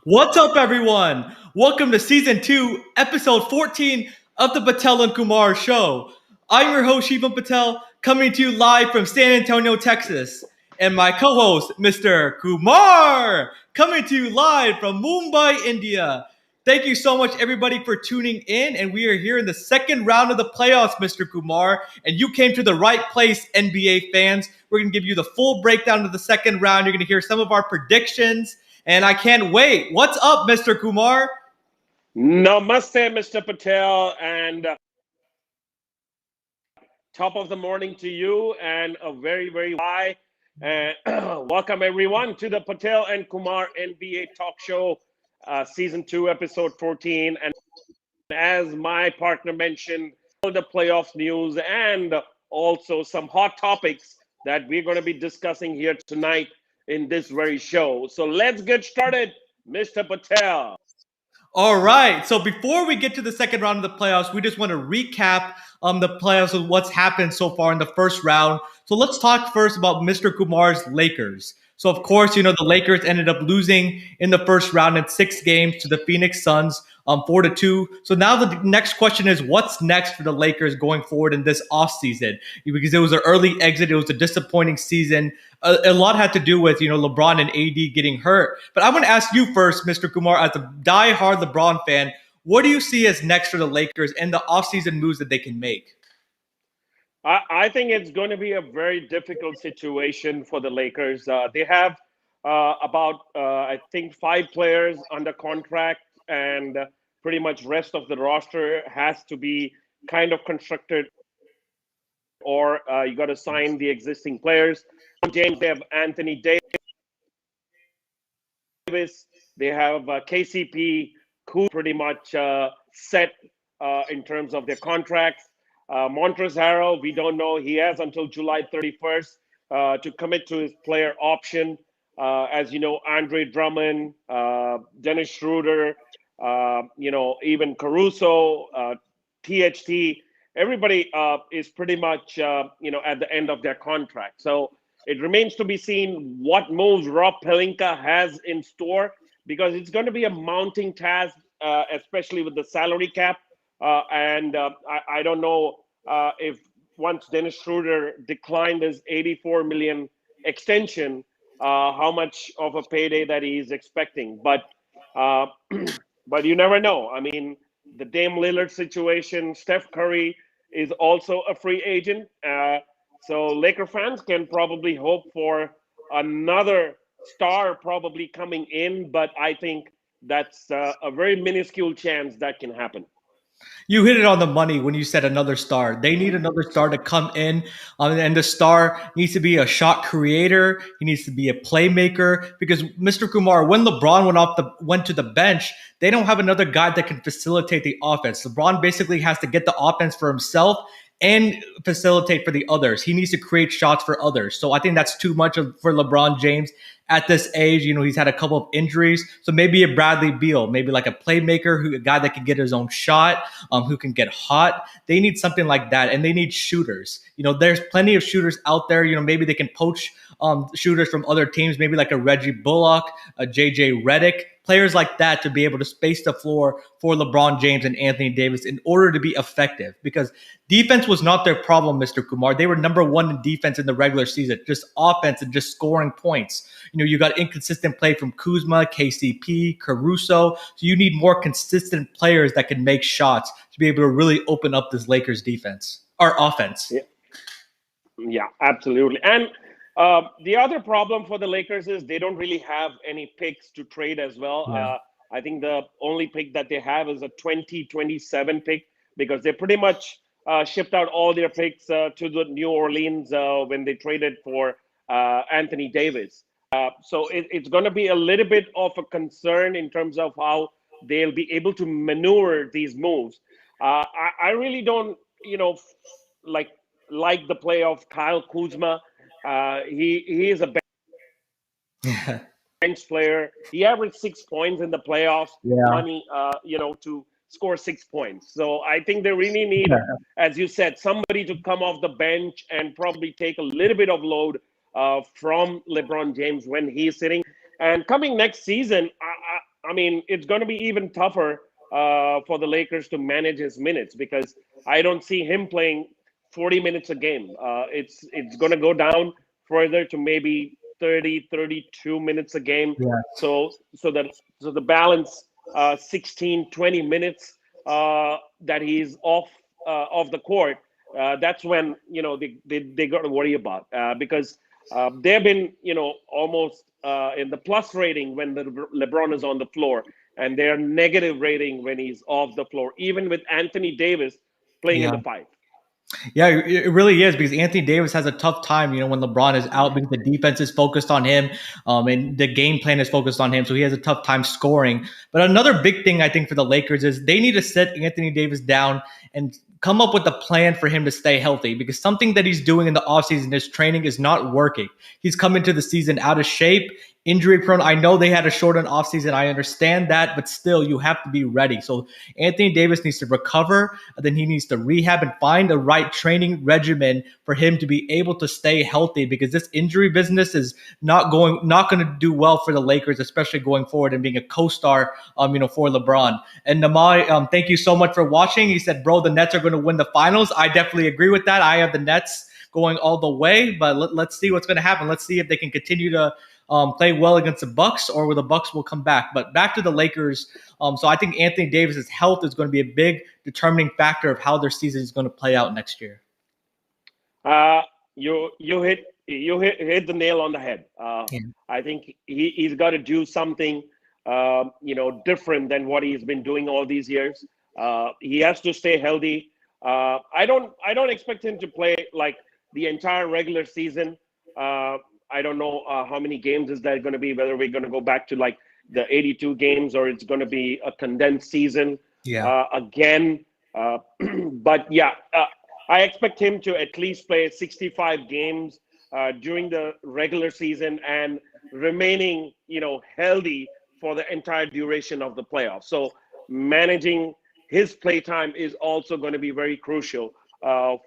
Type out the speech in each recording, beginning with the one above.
What's up, everyone? Welcome to season 2, episode 14 of the Patel and Kumar show. I'm your host, Shivam Patel, coming to you live from San Antonio, Texas. And my co host, Mr. Kumar, coming to you live from Mumbai, India. Thank you so much, everybody, for tuning in. And we are here in the second round of the playoffs, Mr. Kumar. And you came to the right place, NBA fans. We're going to give you the full breakdown of the second round. You're going to hear some of our predictions. And I can't wait. What's up, Mr. Kumar? Namaste, Mr. Patel, and top of the morning to you, and a very high. And welcome everyone to the Patel and Kumar NBA Talk Show, Season 2, Episode 14. And as my partner mentioned, all the playoff news and also some hot topics that we're going to be discussing here tonight in this very show. So let's get started, Mr. Patel. All right. So before we get to the second round of the playoffs, we just want to recap the playoffs of what's happened so far in the first round. So let's talk first about Mr. Kumar's Lakers. So of course, the Lakers ended up losing in the first round in 6 games to the Phoenix Suns, 4-2. So now the next question is, what's next for the Lakers going forward in this offseason? Because it was an early exit, it was a disappointing season. A lot had to do with LeBron and AD getting hurt. But I want to ask you first, Mr. Kumar, as a die-hard LeBron fan, what do you see as next for the Lakers and the offseason moves that they can make? I think it's going to be a very difficult situation for the Lakers. They have about, I think, 5 players under contract, and pretty much rest of the roster has to be kind of constructed, or you got to sign the existing players. James, they have Anthony Davis, they have KCP, who pretty much set in terms of their contracts. Montrezl Harrell, we don't know. He has until July 31st to commit to his player option. As you know, Andre Drummond, Dennis Schroeder, even Caruso, THT, everybody is pretty much, at the end of their contract. So it remains to be seen what moves Rob Pelinka has in store, because it's going to be a mounting task, especially with the salary cap. I don't know if once Dennis Schroeder declined his $84 million extension, how much of a payday that he's expecting. But but you never know. I mean, the Dame Lillard situation, Steph Curry is also a free agent. So Laker fans can probably hope for another star probably coming in, but I think that's a very minuscule chance that can happen. You hit it on the money when you said another star. They need another star to come in, and the star needs to be a shot creator. He needs to be a playmaker. Because Mr. Kumar, when LeBron went to the bench, they don't have another guy that can facilitate the offense. LeBron basically has to get the offense for himself and facilitate for the others. He needs to create shots for others. So I think that's too much for LeBron James at this age. He's had a couple of injuries. So maybe a Bradley Beal, maybe like a playmaker, a guy that can get his own shot, who can get hot. They need something like that, and they need shooters. There's plenty of shooters out there. Maybe they can poach shooters from other teams, maybe like a Reggie Bullock, a JJ Redick, players like that, to be able to space the floor for LeBron James and Anthony Davis in order to be effective. Because defense was not their problem, Mr. Kumar. They were number 1 in defense in the regular season, just offense and just scoring points. You got inconsistent play from Kuzma, KCP, Caruso. So you need more consistent players that can make shots to be able to really open up this Lakers defense or offense. Yeah, absolutely. And the other problem for the Lakers is they don't really have any picks to trade as well. Yeah. I think the only pick that they have is a 2027 pick, because they pretty much shipped out all their picks to the New Orleans when they traded for Anthony Davis. So it's going to be a little bit of a concern in terms of how they'll be able to maneuver these moves. I really don't, like the play of Kyle Kuzma. He is a bench player. He averaged 6 points in the playoffs. Yeah. To score 6 points. So I think they really need, as you said, somebody to come off the bench and probably take a little bit of load from LeBron James when he's sitting. And coming next season, I mean, it's going to be even tougher for the Lakers to manage his minutes because I don't see him playing 40 minutes a game. It's going to go down further to maybe 30, 32 minutes a game. Yeah. So the balance 16, 20 minutes that he's off the court, that's when they got to worry about because they've been almost in the plus rating when the LeBron is on the floor, and they're negative rating when he's off the floor, even with Anthony Davis playing in Yeah. the five. Yeah, it really is because Anthony Davis has a tough time, when LeBron is out because the defense is focused on him, and the game plan is focused on him, so he has a tough time scoring. But another big thing I think for the Lakers is they need to sit Anthony Davis down and come up with a plan for him to stay healthy because something that he's doing in the offseason, his training is not working. He's come into the season out of shape, injury prone. I know they had a shortened offseason. I understand that, but still, you have to be ready. So Anthony Davis needs to recover, and then he needs to rehab and find the right training regimen for him to be able to stay healthy because this injury business is not going to do well for the Lakers, especially going forward and being a co-star, for LeBron. And Namai, thank you so much for watching. He said, bro, the Nets are going to win the finals. I definitely agree with that. I have the Nets going all the way, but let's see what's going to happen. Let's see if they can continue to play well against the Bucks, or where the Bucks will come back. But back to the Lakers. So I think Anthony Davis's health is going to be a big determining factor of how their season is going to play out next year. Uh, you hit the nail on the head. Yeah. I think he's got to do something different than what he's been doing all these years. He has to stay healthy. I don't expect him to play like the entire regular season. I don't know how many games is that going to be, whether we're going to go back to like the 82 games or it's going to be a condensed season Yeah. again. But yeah, I expect him to at least play 65 games during the regular season and remaining, healthy for the entire duration of the playoffs. So managing his playtime is also going to be very crucial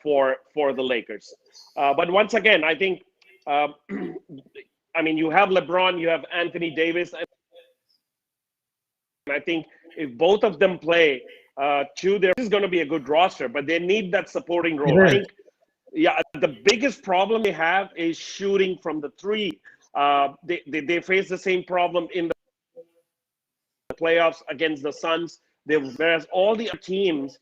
for the Lakers. But once again, I think, uh, I mean, you have LeBron, you have Anthony Davis, and I think if both of them play this is going to be a good roster, but they need that supporting role. I It is. think, yeah, the biggest problem they have is shooting from the three. They face the same problem in the playoffs against the Suns. Whereas all the other teams,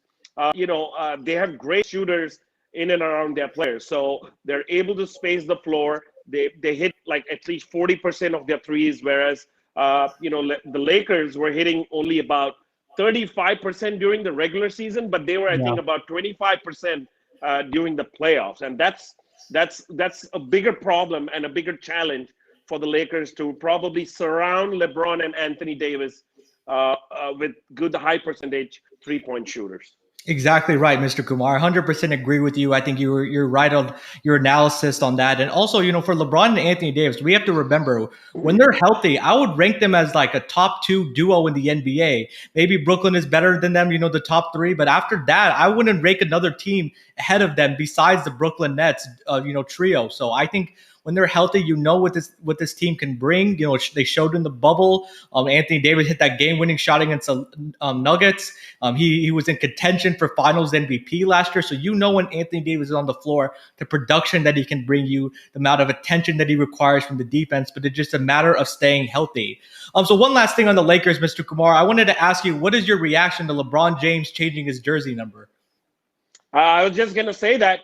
they have great shooters in and around their players, so they're able to space the floor. They hit like at least 40% of their threes, whereas the Lakers were hitting only about 35% during the regular season, but they were, I Yeah. think, about 25% during the playoffs, and that's a bigger problem and a bigger challenge for the Lakers to probably surround LeBron and Anthony Davis with good high percentage 3-point shooters. Exactly right, Mr. Kumar. 100% agree with you. I think you're right on your analysis on that. And also, for LeBron and Anthony Davis, we have to remember when they're healthy, I would rank them as like a top two duo in the NBA. Maybe Brooklyn is better than them, the top three. But after that, I wouldn't rank another team ahead of them besides the Brooklyn Nets, trio. So I think when they're healthy, what this team can bring. They showed in the bubble. Anthony Davis hit that game-winning shot against the Nuggets. He was in contention for Finals MVP last year. So when Anthony Davis is on the floor, the production that he can bring you, the amount of attention that he requires from the defense, but it's just a matter of staying healthy. So one last thing on the Lakers, Mr. Kumar, I wanted to ask you, what is your reaction to LeBron James changing his jersey number? I was just gonna say that.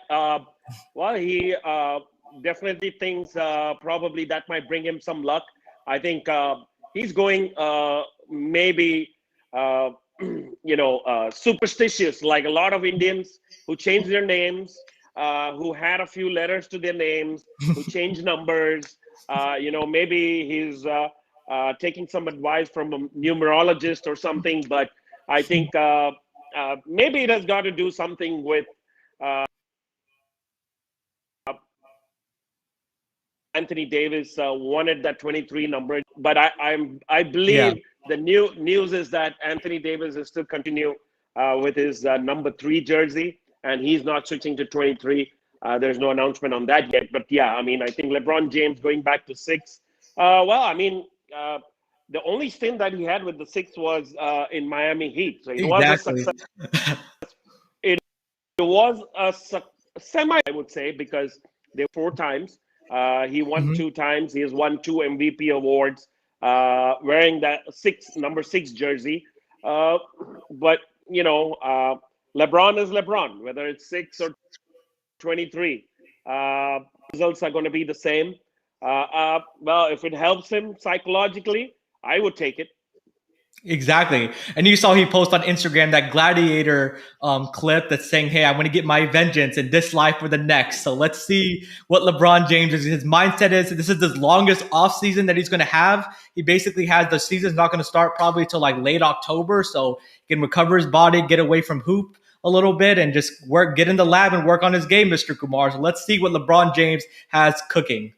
Well, he definitely thinks probably that might bring him some luck. I think he's going maybe superstitious, like a lot of Indians who change their names, who had a few letters to their names, who change numbers. Maybe he's taking some advice from a numerologist or something. But I think maybe it has got to do something with Anthony Davis wanted that 23 number, but I Yeah. believe the new news is that Anthony Davis is still continue with his number 3 jersey, and he's not switching to 23. There's no announcement on that yet, but yeah, I mean, I think LeBron James going back to 6. Well, I mean, the only stint that he had with the Six was in Miami Heat. So it was a Exactly. success. It was a semi, I would say, because there were four times. He won Mhm. two times. He has won two MVP awards wearing that number six jersey. Uh, but LeBron is LeBron, whether it's six or 23. Results are going to be the same. Well, if it helps him psychologically, I would take it. Exactly. And you saw he posted on Instagram that gladiator clip that's saying, "Hey, I'm going to get my vengeance in this life or the next." So let's see what LeBron James his mindset is. This is the longest off season that he's going to have. He basically has the season's not going to start probably till like late October, so he can recover his body, get away from hoop a little bit, and just get in the lab and work on his game, Mr. Kumar. So let's see what LeBron James has cooking.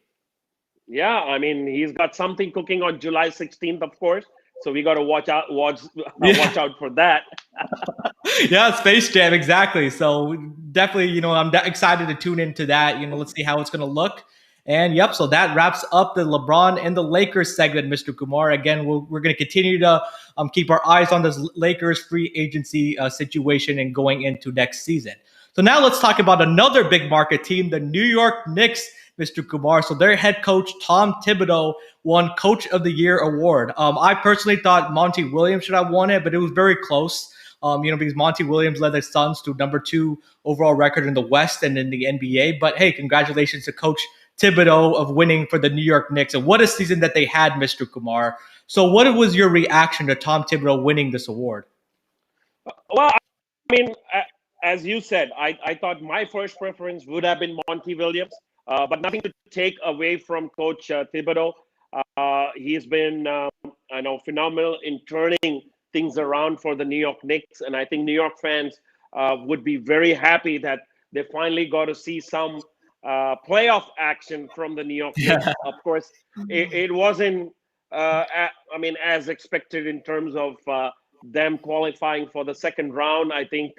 Yeah, I mean, he's got something cooking on July 16th, of course. So we got to Yeah. watch out for that. Yeah, Space Jam, exactly. So definitely, I'm excited to tune into that. Let's see how it's going to look. And yep, so that wraps up the LeBron and the Lakers segment, Mr. Kumar. Again, we're going to continue to keep our eyes on this Lakers free agency situation and going into next season. So now let's talk about another big market team, the New York Knicks, Mr. Kumar. So their head coach, Tom Thibodeau, won Coach of the Year award. I personally thought Monty Williams should have won it, but it was very close. Because Monty Williams led the Suns to number 2 overall record in the West and in the NBA. But hey, congratulations to Coach Thibodeau of winning for the New York Knicks. And what a season that they had, Mr. Kumar. So what was your reaction to Tom Thibodeau winning this award? Well, I mean, as you said, I thought my first preference would have been Monty Williams, but nothing to take away from Coach Thibodeau. He's been, I know, phenomenal in turning things around for the New York Knicks, and I think New York fans would be very happy that they finally got to see some playoff action from the New York Yeah. Knicks. Of course, it wasn't, I mean, as expected in terms of them qualifying for the second round. I think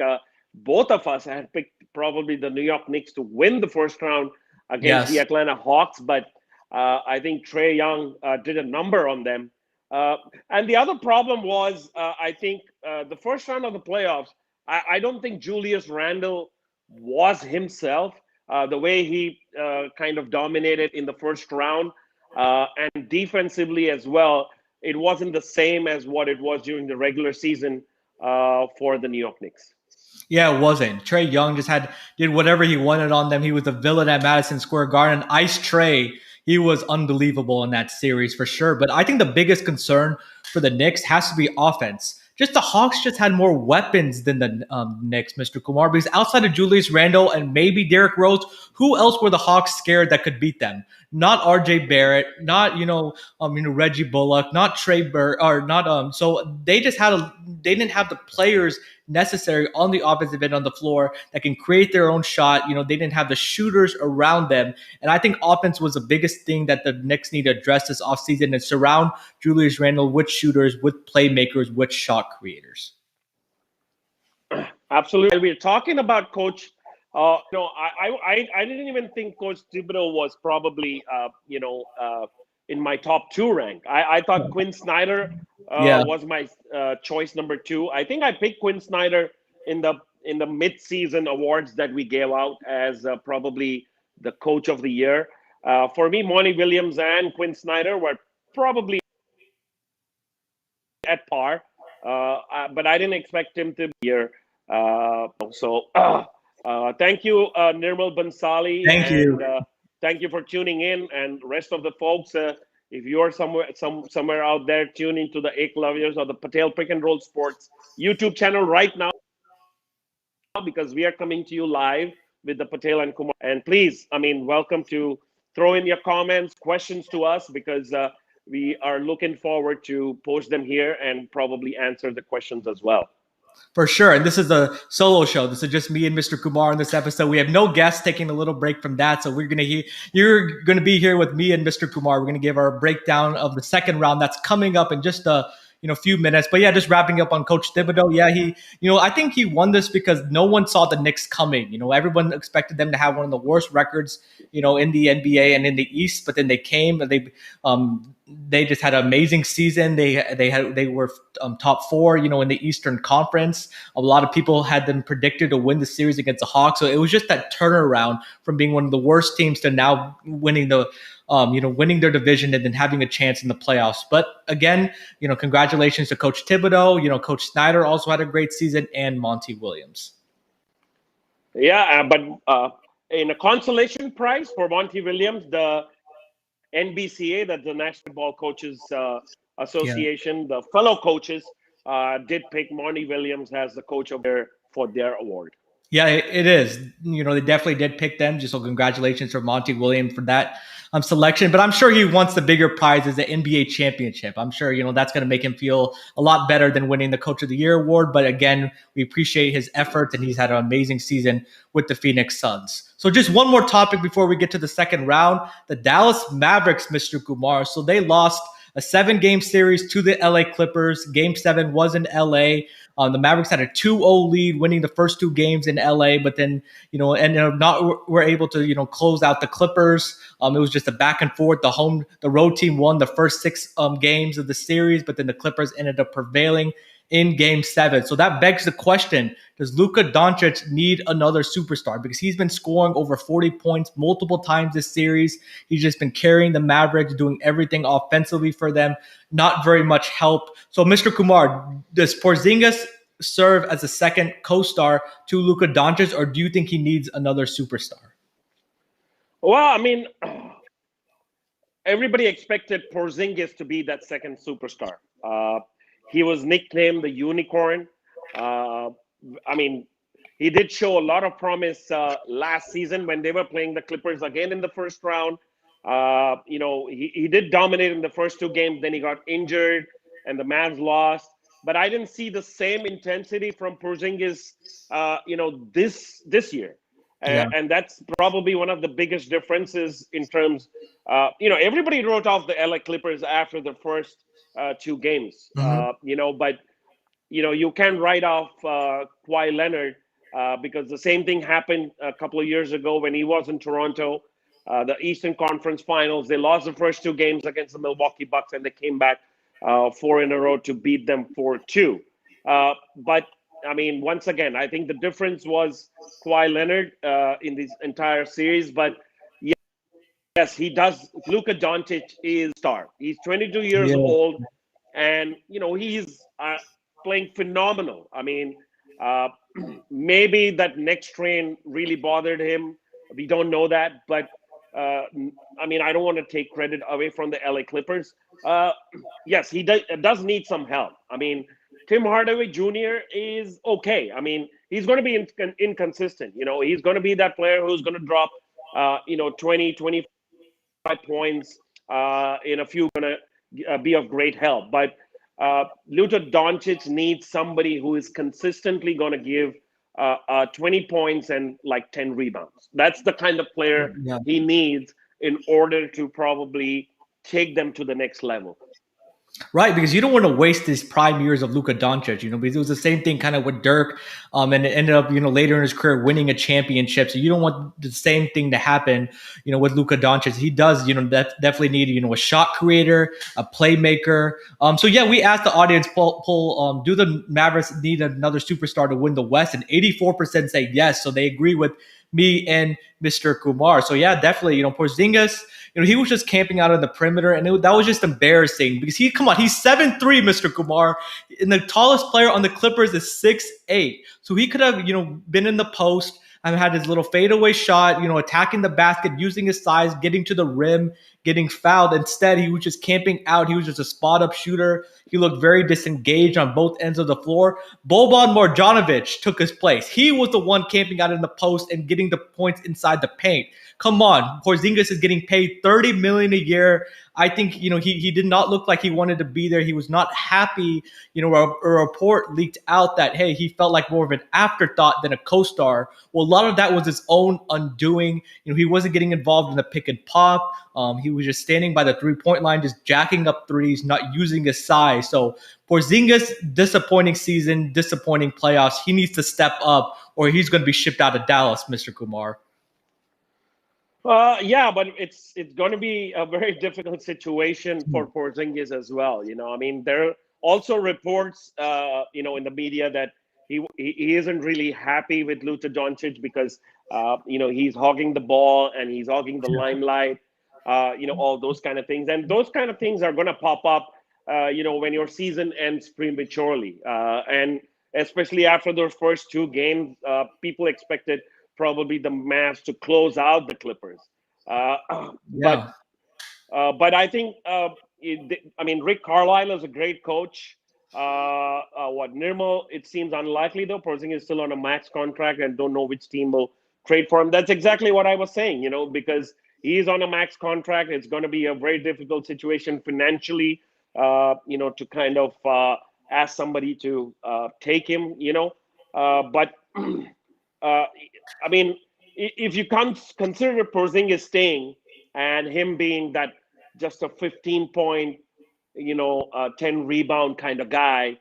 both of us had picked probably the New York Knicks to win the first round against the Yes. Atlanta Hawks, but I think Trae Young did a number on them. Uh, and the other problem was, I think, the first round of the playoffs. I don't think Julius Randle was himself. The way he kind of dominated in the first round, and defensively as well, it wasn't the same as what it was during the regular season for the New York Knicks. Yeah, it wasn't. Trae Young just did whatever he wanted on them. He was a villain at Madison Square Garden. Ice Trae, he was unbelievable in that series for sure. But I think the biggest concern for the Knicks has to be offense. Just the Hawks just had more weapons than the Knicks, Mr. Kumar. Because outside of Julius Randle and maybe Derrick Rose, who else were the Hawks scared that could beat them? Not R.J. Barrett, not Reggie Bullock, not Trey Burr, or not So they just they didn't have the players necessary on the offensive end on the floor that can create their own shot. They didn't have the shooters around them. And I think offense was the biggest thing that the Knicks need to address this offseason and surround Julius Randle with shooters, with playmakers, with shot creators. Absolutely. We're talking about Coach. I didn't even think Coach Thibodeau was probably, in my top two rank. I thought Quinn Snyder Yeah. was my choice number two. I think I picked Quinn Snyder in the mid-season awards that we gave out as probably the Coach of the Year. For me, Monty Williams and Quinn Snyder were probably at par, but I didn't expect him to be here. Thank you, Nirmal Bansali, Thank and you. thank you for tuning in. And rest of the folks, if you're somewhere out there, tune into the Eklavyas or the Patel Pick and Roll Sports YouTube channel right now, because we are coming to you live with the Patel and Kumar. And please, I mean, welcome to throw in your comments, questions to us, because we are looking forward to post them here and probably answer the questions as well. For sure. And this is a solo show. This is just me and Mr. Kumar in this episode. We have no guests, taking a little break from that. So you're gonna be here with me and Mr. Kumar. We're gonna give our breakdown of the second round that's coming up in just few minutes. But yeah, just wrapping up on Coach Thibodeau. Yeah, I think he won this because no one saw the Knicks coming. Everyone expected them to have one of the worst records, in the NBA and in the East. But then they came and they just had an amazing season. They were top four, in the Eastern Conference. A lot of people had them predicted to win the series against the Hawks. So it was just that turnaround from being one of the worst teams to now winning their division and then having a chance in the playoffs. But again, congratulations to Coach Thibodeau. Coach Snyder also had a great season, and Monty Williams. Yeah, but in a consolation prize for Monty Williams, the NBCA, that's the National Ball Coaches Association, the fellow coaches did pick Monty Williams as the coach of for their award. Yeah, it is. They definitely did pick them. Just so congratulations for Monty Williams for that selection. But I'm sure he wants the bigger prizes, the NBA championship. I'm sure, that's going to make him feel a lot better than winning the Coach of the Year award. But again, we appreciate his efforts, and he's had an amazing season with the Phoenix Suns. So just one more topic before we get to the second round. The Dallas Mavericks, Mr. Kumar. So they lost a 7-game series to the LA Clippers. Game 7 was in LA. The Mavericks had a 2-0 lead, winning the first 2 games in LA, but then, were able to, close out the Clippers. It was just a back and forth. The road team won the first 6 games of the series, but then the Clippers ended up prevailing in Game 7. So that begs the question, does Luka Doncic need another superstar? Because he's been scoring over 40 points multiple times this series. He's just been carrying the Mavericks, doing everything offensively for them. Not very much help. So, Mr. Kumar, does Porzingis serve as a second co-star to Luka Doncic, or do you think he needs another superstar? Well, I mean, everybody expected Porzingis to be that second superstar. He was nicknamed the Unicorn. I mean, he did show a lot of promise last season when they were playing the Clippers again in the first round. He did dominate in the first 2 games. Then he got injured, and the Mavs lost. But I didn't see the same intensity from Porzingis, this year. And that's probably one of the biggest differerences in terms, everybody wrote off the LA Clippers after the first 2 games, but, you can write off Kawhi Leonard because the same thing happened a couple of years ago when he was in Toronto, the Eastern Conference Finals. They lost the first 2 games against the Milwaukee Bucks, and they came back 4 in a row to beat them 4-2. But I mean, once again, I think the difference was Kawhi Leonard in this entire series. But yes, he does. Luka Doncic is a star. He's 22 years old, and he's playing phenomenal. I mean, maybe that next train really bothered him. We don't know that, but I mean, I don't want to take credit away from the LA Clippers. Yes, he does need some help. I mean, Tim Hardaway Jr. is okay. I mean, he's going to be inconsistent. He's going to be that player who's going to drop, 20, 25 points in a few, going to be of great help. But Luka Doncic needs somebody who is consistently going to give 20 points and like 10 rebounds. That's the kind of player he needs in order to probably take them to the next level. Right, because you don't want to waste these prime years of Luka Doncic, because it was the same thing kind of with Dirk, and it ended up, later in his career winning a championship. So you don't want the same thing to happen, with Luka Doncic. He does, definitely need, a shot creator, a playmaker. So yeah, we asked the audience poll, do the Mavericks need another superstar to win the West? And 84% say yes. So they agree with me and Mr. Kumar. So yeah, definitely, Porzingis, he was just camping out on the perimeter, and that was just embarrassing because he's 7'3", Mr. Kumar, and the tallest player on the Clippers is 6'8". So he could have, been in the post and had his little fadeaway shot, attacking the basket, using his size, getting to the rim, getting fouled. Instead, he was just camping out. He was just a spot-up shooter. He looked very disengaged on both ends of the floor. Boban Marjanovic took his place. He was the one camping out in the post and getting the points inside the paint. Come on, Porzingis is getting paid $30 million a year. I think, he did not look like he wanted to be there. He was not happy. A report leaked out that, hey, he felt like more of an afterthought than a co-star. Well, a lot of that was his own undoing. He wasn't getting involved in the pick and pop. He was just standing by the 3-point line, just jacking up threes, not using his size. So Porzingis, disappointing season, disappointing playoffs. He needs to step up, or he's going to be shipped out of Dallas, Mr. Kumar. Yeah, but it's going to be a very difficult situation Hmm. for Porzingis as well. I mean, there are also reports, in the media that he isn't really happy with Luka Doncic because he's hogging the ball and he's hogging the limelight, all those kind of things, and those kind of things are going to pop up, when your season ends prematurely, and especially after those first two games, people expected probably the Mavs to close out the Clippers. Uh, but Yeah. but I think I mean Rick Carlisle is a great coach. What Nirmal? It seems unlikely though. Porzingis is still on a max contract and don't know which team will trade for him. That's exactly what I was saying. Because he is on a max contract. It's going to be a very difficult situation financially. To kind of ask somebody to take him. But I mean, if you consider Porzingis staying and him being that just a 15 point, 10 rebound kind of guy,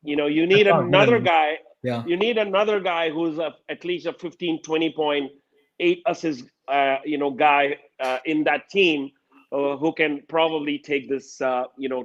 you That's need not good another enough. guy. Yeah. You need another guy who's at least a 15, 20 point, 8 assist, guy in that team who can probably take this,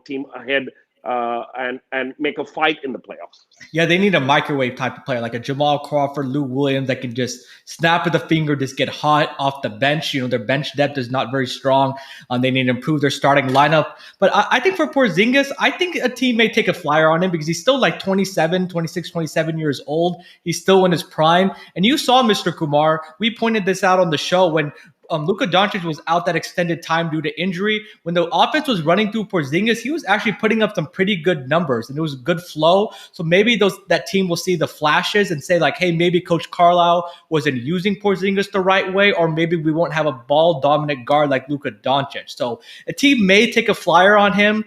team ahead and make a fight in the playoffs. Yeah, they need a microwave type of player, like a Jamal Crawford, Lou Williams, that can just snap of the finger, just get hot off the bench. Their bench depth is not very strong. They need to improve their starting lineup. But I think for Porzingis, I think a team may take a flyer on him because he's still like 27, 26, 27 years old. He's still in his prime. And you saw, Mr. Kumar, we pointed this out on the show when Luka Doncic was out that extended time due to injury. When the offense was running through Porzingis, he was actually putting up some pretty good numbers, and it was good flow. So maybe that team will see the flashes and say like, "Hey, maybe Coach Carlisle wasn't using Porzingis the right way, or maybe we won't have a ball dominant guard like Luka Doncic." So a team may take a flyer on him.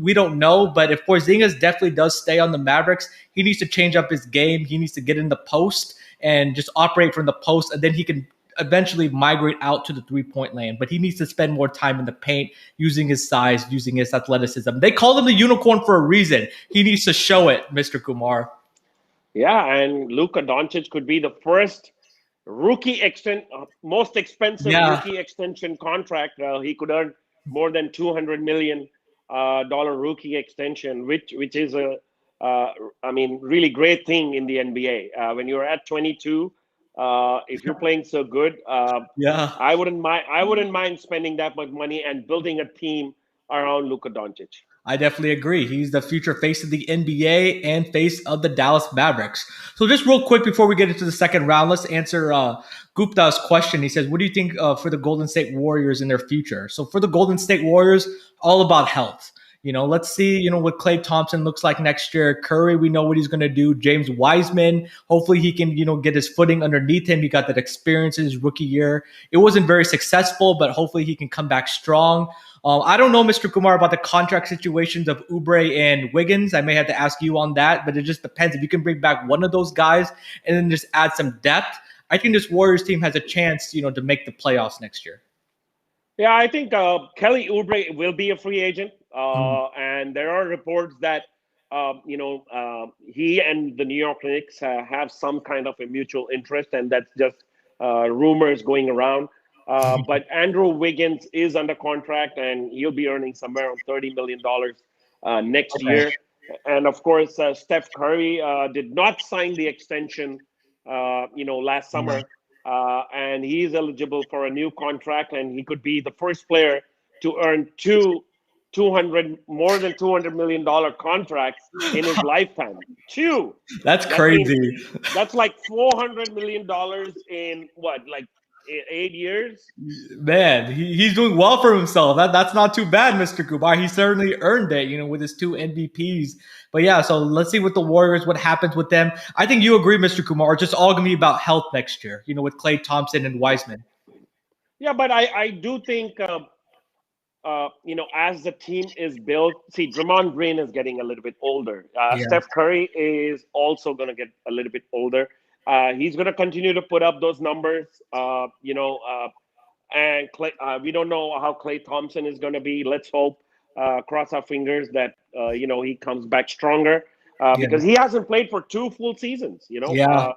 We don't know, but if Porzingis definitely does stay on the Mavericks, he needs to change up his game. He needs to get in the post and just operate from the post, and then he can eventually migrate out to the 3-point lane, but he needs to spend more time in the paint using his size, using his athleticism. They call him the unicorn for a reason. He needs to show it, Mr. Kumar. Yeah, and Luka Doncic could be the first most expensive Yeah, rookie extension contract. He could earn more than $200 million rookie extension, which is I mean, really great thing in the NBA. When you're at 22, if you're playing so good, yeah. I wouldn't mind spending that much money and building a team around Luka Doncic. I definitely agree. He's the future face of the NBA and face of the Dallas Mavericks. So, just real quick before we get into the second round, let's answer Gupta's question. He says, "What do you think for the Golden State Warriors in their future?" So, for the Golden State Warriors, all about health. Let's see, what Klay Thompson looks like next year. Curry, we know what he's going to do. James Wiseman, hopefully he can, get his footing underneath him. He got that experience in his rookie year. It wasn't very successful, but hopefully he can come back strong. I don't know, Mr. Kumar, about the contract situations of Oubre and Wiggins. I may have to ask you on that, but it just depends. If you can bring back one of those guys and then just add some depth, I think this Warriors team has a chance, to make the playoffs next year. Yeah, I think Kelly Oubre will be a free agent, Mm. and there are reports that he and the New York Knicks have some kind of a mutual interest, and that's just rumors going around. But Andrew Wiggins is under contract, and he'll be earning somewhere around $30 million next Okay. year. And of course, Steph Curry did not sign the extension, last summer, and he's eligible for a new contract, and he could be the first player to earn 200 more than $200 million contracts in his lifetime. Two. That's That means crazy. that's like $400 million in what, like 8 years? Man, he's doing well for himself. That's not too bad, Mr. Kumar. He certainly earned it, with his 2 MVPs. But yeah, so let's see what the Warriors, what happens with them. I think you agree, Mr. Kumar. It's just all gonna be about health next year, with Klay Thompson and Wiseman. Yeah, but I do think as the team is built, see, Draymond Green is getting a little bit older. Yeah. Steph Curry is also going to get a little bit older. He's going to continue to put up those numbers, And we don't know how Clay Thompson is going to be. Let's hope, cross our fingers that he comes back stronger, Yeah. because he hasn't played for 2 full seasons. Yeah.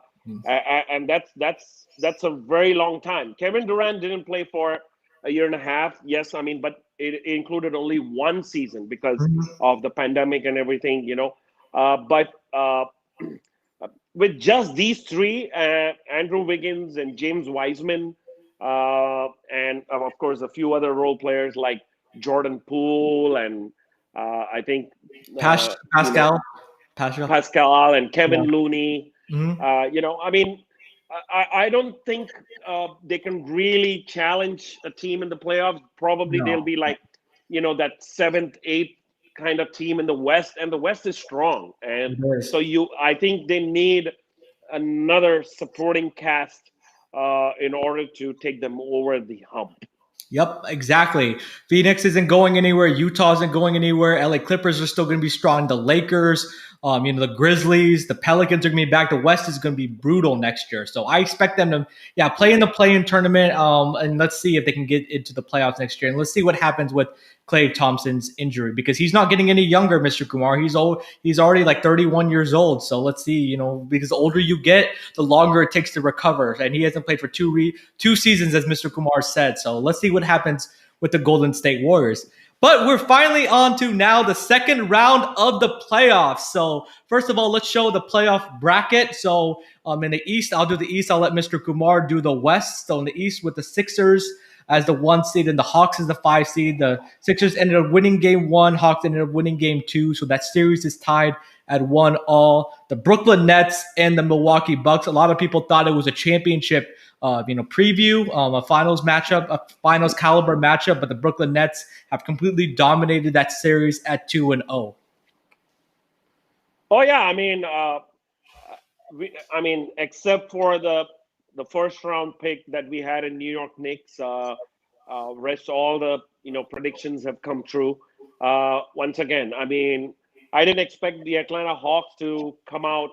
And that's a very long time. Kevin Durant didn't play for a year and a half. Yes, I mean, but it included only 1 season because Mhm. of the pandemic and everything. But with just these three, Andrew Wiggins and James Wiseman, and of course a few other role players like Jordan Poole and I think uh, you know Pascal. Pascal. Pascal and Kevin Yeah. Looney. Mhm. I mean, I don't think they can really challenge a team in the playoffs. Probably they'll No. be like, that seventh, eighth kind of team in the West, and the West is strong. And It so is. I think they need another supporting cast in order to take them over the hump. Yep, exactly. Phoenix isn't going anywhere. Utah isn't going anywhere. LA Clippers are still going to be strong. The Lakers, the Grizzlies, the Pelicans are going to be back. The West is going to be brutal next year. So I expect them to, yeah, play in the play-in tournament. And let's see if they can get into the playoffs next year. And let's see what happens with Klay Thompson's injury because he's not getting any younger, Mr. Kumar. He's old. He's already like 31 years old. So let's see. Because the older you get, the longer it takes to recover. And he hasn't played for 2 seasons, as Mr. Kumar said. So let's see what happens with the Golden State Warriors. But we're finally on to now the second round of the playoffs. So first of all, let's show the playoff bracket. So in the East, I'll do the East. I'll let Mr. Kumar do the West. So in the East with the Sixers as the 1 seed and the Hawks as the 5 seed. The Sixers ended up winning game one. Hawks ended up winning game two. So that series is tied at 1-1. The Brooklyn Nets and the Milwaukee Bucks. A lot of people thought it was a championship preview, a finals matchup, a finals caliber matchup, but the Brooklyn Nets have completely dominated that series at 2-0. Oh yeah, I mean, except for the first round pick that we had in New York Knicks, rest all the predictions have come true. Once again, I mean, I didn't expect the Atlanta Hawks to come out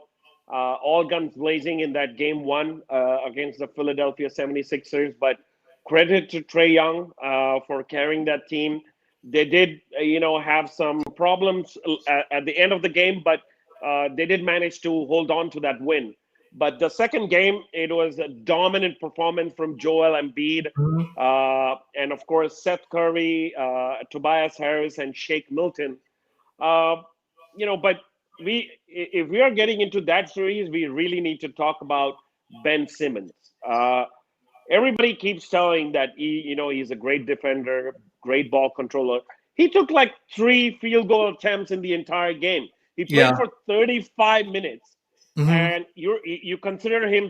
all guns blazing in that game one against the Philadelphia 76ers, but credit to Trey Young for carrying that team. They did, have some problems at the end of the game, but they did manage to hold on to that win. But the second game, it was a dominant performance from Joel Embiid, Mhm. and of course Seth Curry, Tobias Harris, and Shake Milton. Uh, but if we are getting into that series, we really need to talk about Ben Simmons. Everybody keeps telling that he's a great defender, great ball controller. He took like 3 field goal attempts in the entire game. He Yeah. played for 35 minutes, Mhm. and you consider him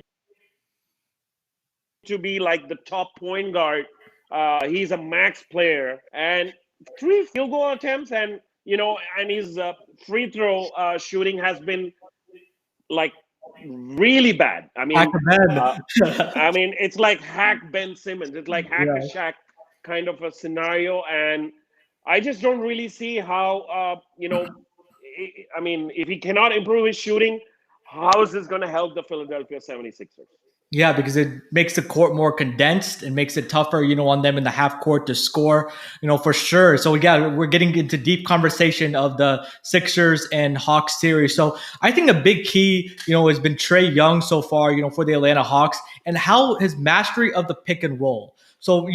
to be like the top point guard. He's a max player, and 3 field goal attempts, and his free throw shooting has been like really bad. Hack a Uh, Ben. it's like hack Ben Simmons. It's like hack a Yeah. Shaq kind of a scenario, and I just don't really see how if he cannot improve his shooting, how is this going to help the Philadelphia 76ers? Yeah, because it makes the court more condensed and makes it tougher, on them in the half court to score, for sure. So yeah, we're getting into deep conversation of the Sixers and Hawks series. So I think a big key, has been Trey Young so far, for the Atlanta Hawks and how his mastery of the pick and roll. So,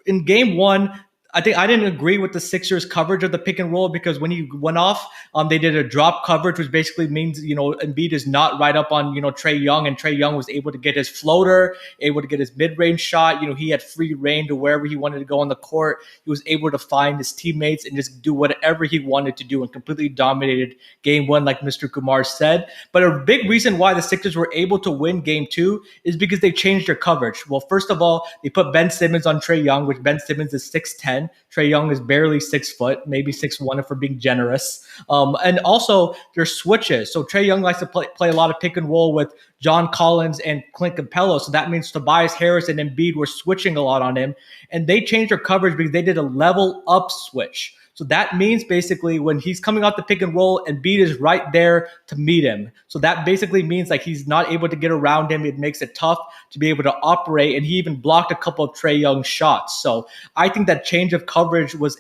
in game one, I think I didn't agree with the Sixers coverage of the pick and roll because when he went off, they did a drop coverage, which basically means Embiid is not right up on Trey Young, and Trey Young was able to get his floater, able to get his mid range shot. He had free reign to wherever he wanted to go on the court. He was able to find his teammates and just do whatever he wanted to do, and completely dominated game one, like Mr. Kumar said. But a big reason why the Sixers were able to win game two is because they changed their coverage. Well, first of all, they put Ben Simmons on Trey Young, which Ben Simmons is 6'10". Trey Young is barely 6 foot, maybe 6'1" if we're being generous. And also there's switches. So Trey Young likes to play a lot of pick and roll with John Collins and Clint Capella. So that means Tobias Harris and Embiid were switching a lot on him. And they changed their coverage because they did a level up switch. So that means basically when he's coming out the pick and roll, Embiid is right there to meet him. So that basically means like he's not able to get around him. It makes it tough to be able to operate. And he even blocked a couple of Trae Young shots. So I think that change of coverage was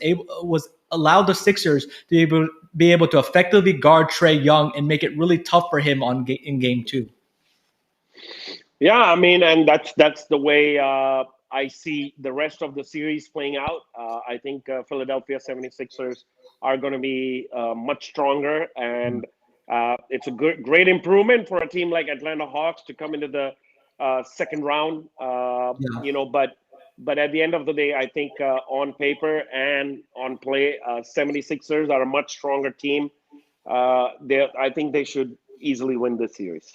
allowed the Sixers to be able to effectively guard Trae Young and make it really tough for him in game two. Yeah, I mean, and that's the way I see the rest of the series playing out. I think Philadelphia 76ers are going to be much stronger, and it's a great improvement for a team like Atlanta Hawks to come into the second round. Yeah. But at the end of the day, I think on paper and on play, 76ers are a much stronger team. I think they should easily win this series.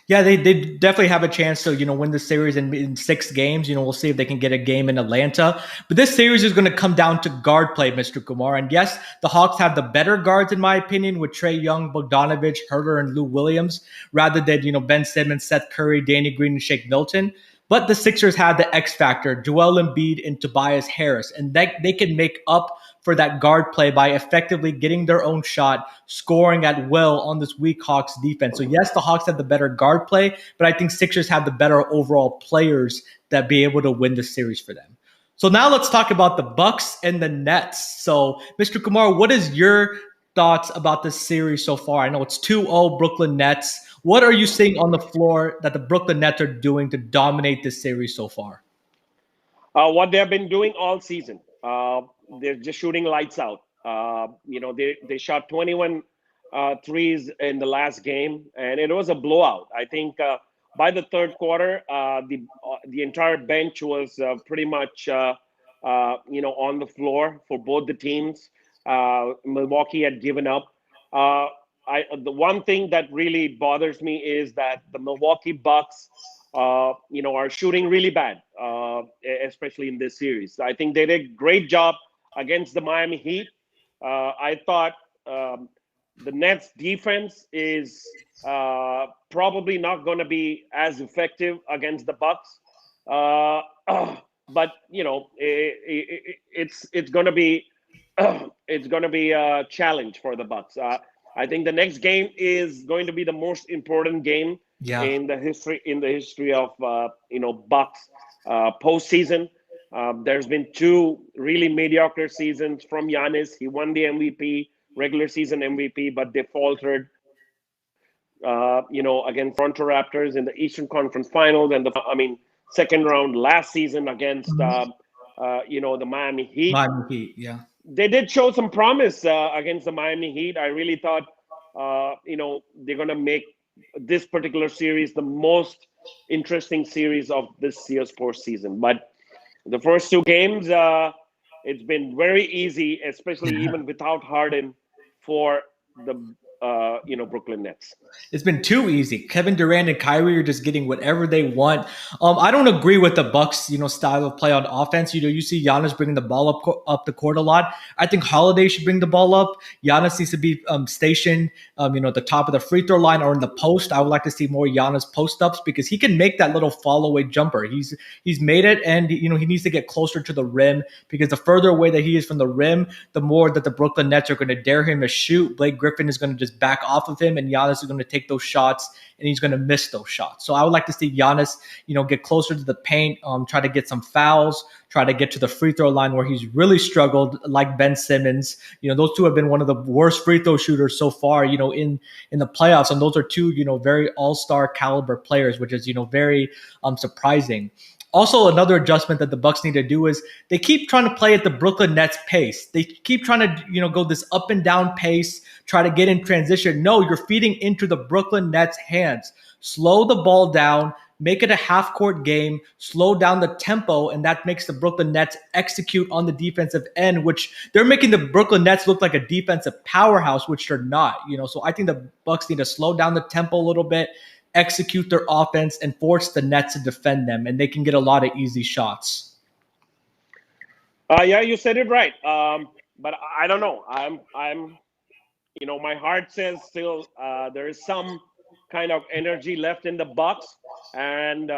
Yeah, they definitely have a chance to win the series in 6 games. We'll see if they can get a game in Atlanta. But this series is going to come down to guard play, Mr. Kumar. And yes, the Hawks have the better guards in my opinion, with Trae Young, Bogdanovich, Herter, and Lou Williams, rather than Ben Simmons, Seth Curry, Danny Green, and Shake Milton. But the Sixers have the X factor, Joel Embiid and Tobias Harris, and they can make up for that guard play by effectively getting their own shot, scoring at will on this weak Hawks defense. So yes, the Hawks have the better guard play, but I think Sixers have the better overall players that be able to win the series for them. So now let's talk about the Bucks and the Nets. So, Mr. Kumar, what is your thoughts about this series so far? I know it's 2-0 Brooklyn Nets. What are you seeing on the floor that the Brooklyn Nets are doing to dominate this series so far? What they have been doing all season. They're just shooting lights out. They shot 21 threes in the last game, and it was a blowout. I think by the third quarter, the entire bench was pretty much on the floor for both the teams. Milwaukee had given up. The one thing that really bothers me is that the Milwaukee Bucks are shooting really bad, especially in this series. I think they did a great job against the Miami Heat. I thought the Nets defense is probably not going to be as effective against the Bucks. Uh, but it's going to be it's going to be a challenge for the Bucks. I think the next game is going to be the most important game Yeah. in the history of Bucks postseason. There's been two really mediocre seasons from Giannis. He won the MVP, regular season MVP, but they faltered. Against Toronto Raptors in the Eastern Conference Finals, and second round last season against the Miami Heat. Miami Heat, yeah. They did show some promise against the Miami Heat. I really thought, they're going to make this particular series the most interesting series of this year's postseason. But the first two games, it's been very easy, especially even without Harden, for the Brooklyn Nets. It's been too easy. Kevin Durant and Kyrie are just getting whatever they want. I don't agree with the Bucks, style of play on offense. You see Giannis bringing the ball up the court a lot. I think Holiday should bring the ball up. Giannis needs to be stationed, at the top of the free throw line or in the post. I would like to see more Giannis post ups because he can make that little fall away jumper. He's made it, and he needs to get closer to the rim because the further away that he is from the rim, the more that the Brooklyn Nets are going to dare him to shoot. Blake Griffin is going to just back off of him, and Giannis is going to take those shots, and he's going to miss those shots. So I would like to see Giannis, get closer to the paint, try to get some fouls, try to get to the free throw line where he's really struggled, like Ben Simmons. Those two have been one of the worst free throw shooters so far, in the playoffs, and those are two, very all-star caliber players, which is, very surprising. Also, another adjustment that the Bucks need to do is they keep trying to play at the Brooklyn Nets pace. They keep trying to, go this up and down pace, try to get in transition. No, you're feeding into the Brooklyn Nets' hands. Slow the ball down, make it a half-court game, slow down the tempo, and that makes the Brooklyn Nets execute on the defensive end, which they're making the Brooklyn Nets look like a defensive powerhouse, which they're not. So I think the Bucks need to slow down the tempo a little bit, execute their offense, and force the Nets to defend them, and they can get a lot of easy shots. Yeah, you said it right. But I don't know. My heart says still there is some kind of energy left in the Bucks, and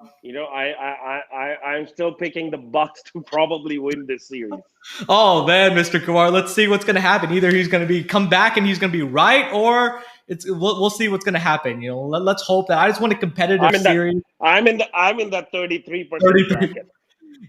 I'm still picking the Bucks to probably win this series. Oh man, Mr. Kumar, let's see what's going to happen. Either he's going to be come back and he's going to be right, or we'll see what's going to happen. Let's hope that. I just want a competitive I'm in that. series. I'm in that 33% 33. bracket.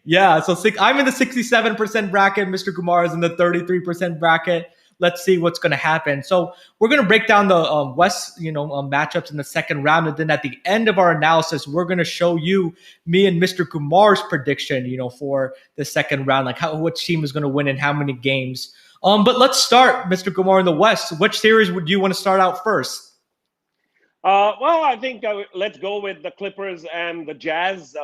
Yeah, so I'm in the 67% bracket. Mr. Kumar is in the 33% bracket. Let's see what's going to happen. So we're going to break down the West, matchups in the second round, and then at the end of our analysis, we're going to show you me and Mr. Kumar's prediction, for the second round, like which team is going to win and how many games. But let's start, Mr. Kumar, in the West. Which series would you want to start out first? Well, I think let's go with the Clippers and the Jazz.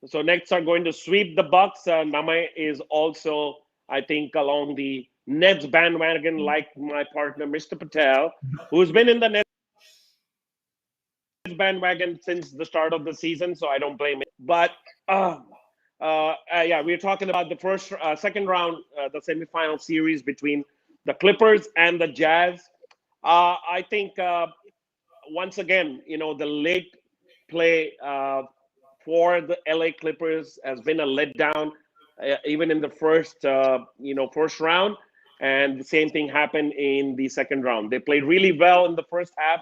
So Nets are going to sweep the Bucks. Nama is also, I think, along the Nets bandwagon, like my partner, Mr. Patel, who's been in the Nets bandwagon since the start of the season. So I don't blame it. But yeah, we're talking about the second round, the semifinal series between the Clippers and the Jazz. I think once again, the late play for the LA Clippers has been a letdown, even in the first round. And the same thing happened in the second round. They played really well in the first half,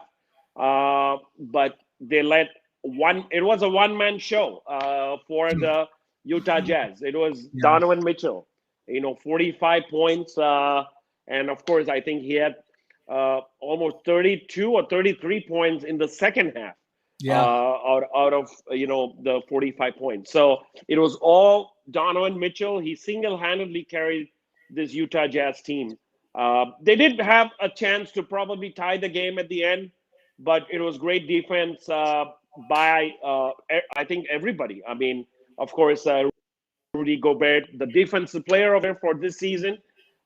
but they let one. It was a one-man show for the Utah Jazz. It was Yeah. Donovan Mitchell, 45 points, and of course, I think he had almost 32 or 33 points in the second half. Yeah. Out of the 45 points. So it was all Donovan Mitchell. He single-handedly carried this Utah Jazz team. They did have a chance to probably tie the game at the end, but it was great defense by I think everybody. I mean, of course, Rudy Gobert, the defensive player of it for this season,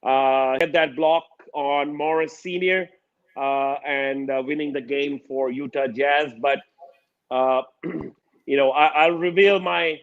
had that block on Morris Sr. And winning the game for Utah Jazz. But I'll reveal my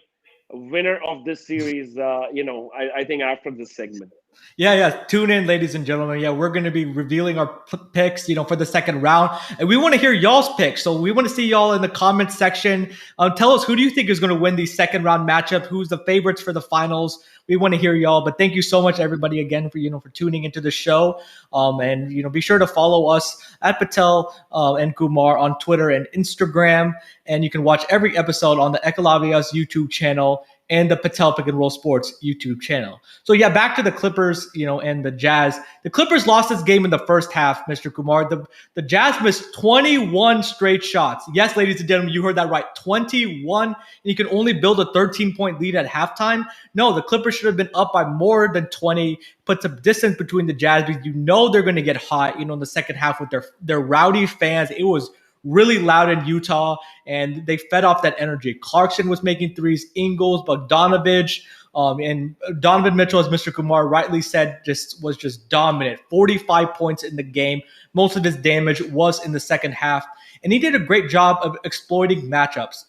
winner of this series. I think after this segment. Yeah. Tune in, ladies and gentlemen. Yeah, we're going to be revealing our picks, for the second round, and we want to hear y'all's picks. So we want to see y'all in the comments section. Tell us, who do you think is going to win the second round matchup? Who's the favorites for the finals? We want to hear y'all. But thank you so much, everybody, again for tuning into the show. And be sure to follow us at Patel and Kumar on Twitter and Instagram. And you can watch every episode on the Ekalavias YouTube channel and the Patel Pick and Roll Sports YouTube channel. So yeah, back to the Clippers, and the Jazz. The Clippers lost this game in the first half, Mr. Kumar. The Jazz missed 21 straight shots. Yes, ladies and gentlemen, you heard that right. 21, and you can only build a 13-point lead at halftime. No, the Clippers should have been up by more than 20, put some distance between the Jazz, because they're going to get hot, in the second half with their rowdy fans. It was really loud in Utah, and they fed off that energy. Clarkson was making threes, Ingles, Bogdanovich, and Donovan Mitchell, as Mr. Kumar rightly said, was just dominant. 45 points in the game. Most of his damage was in the second half, and he did a great job of exploiting matchups.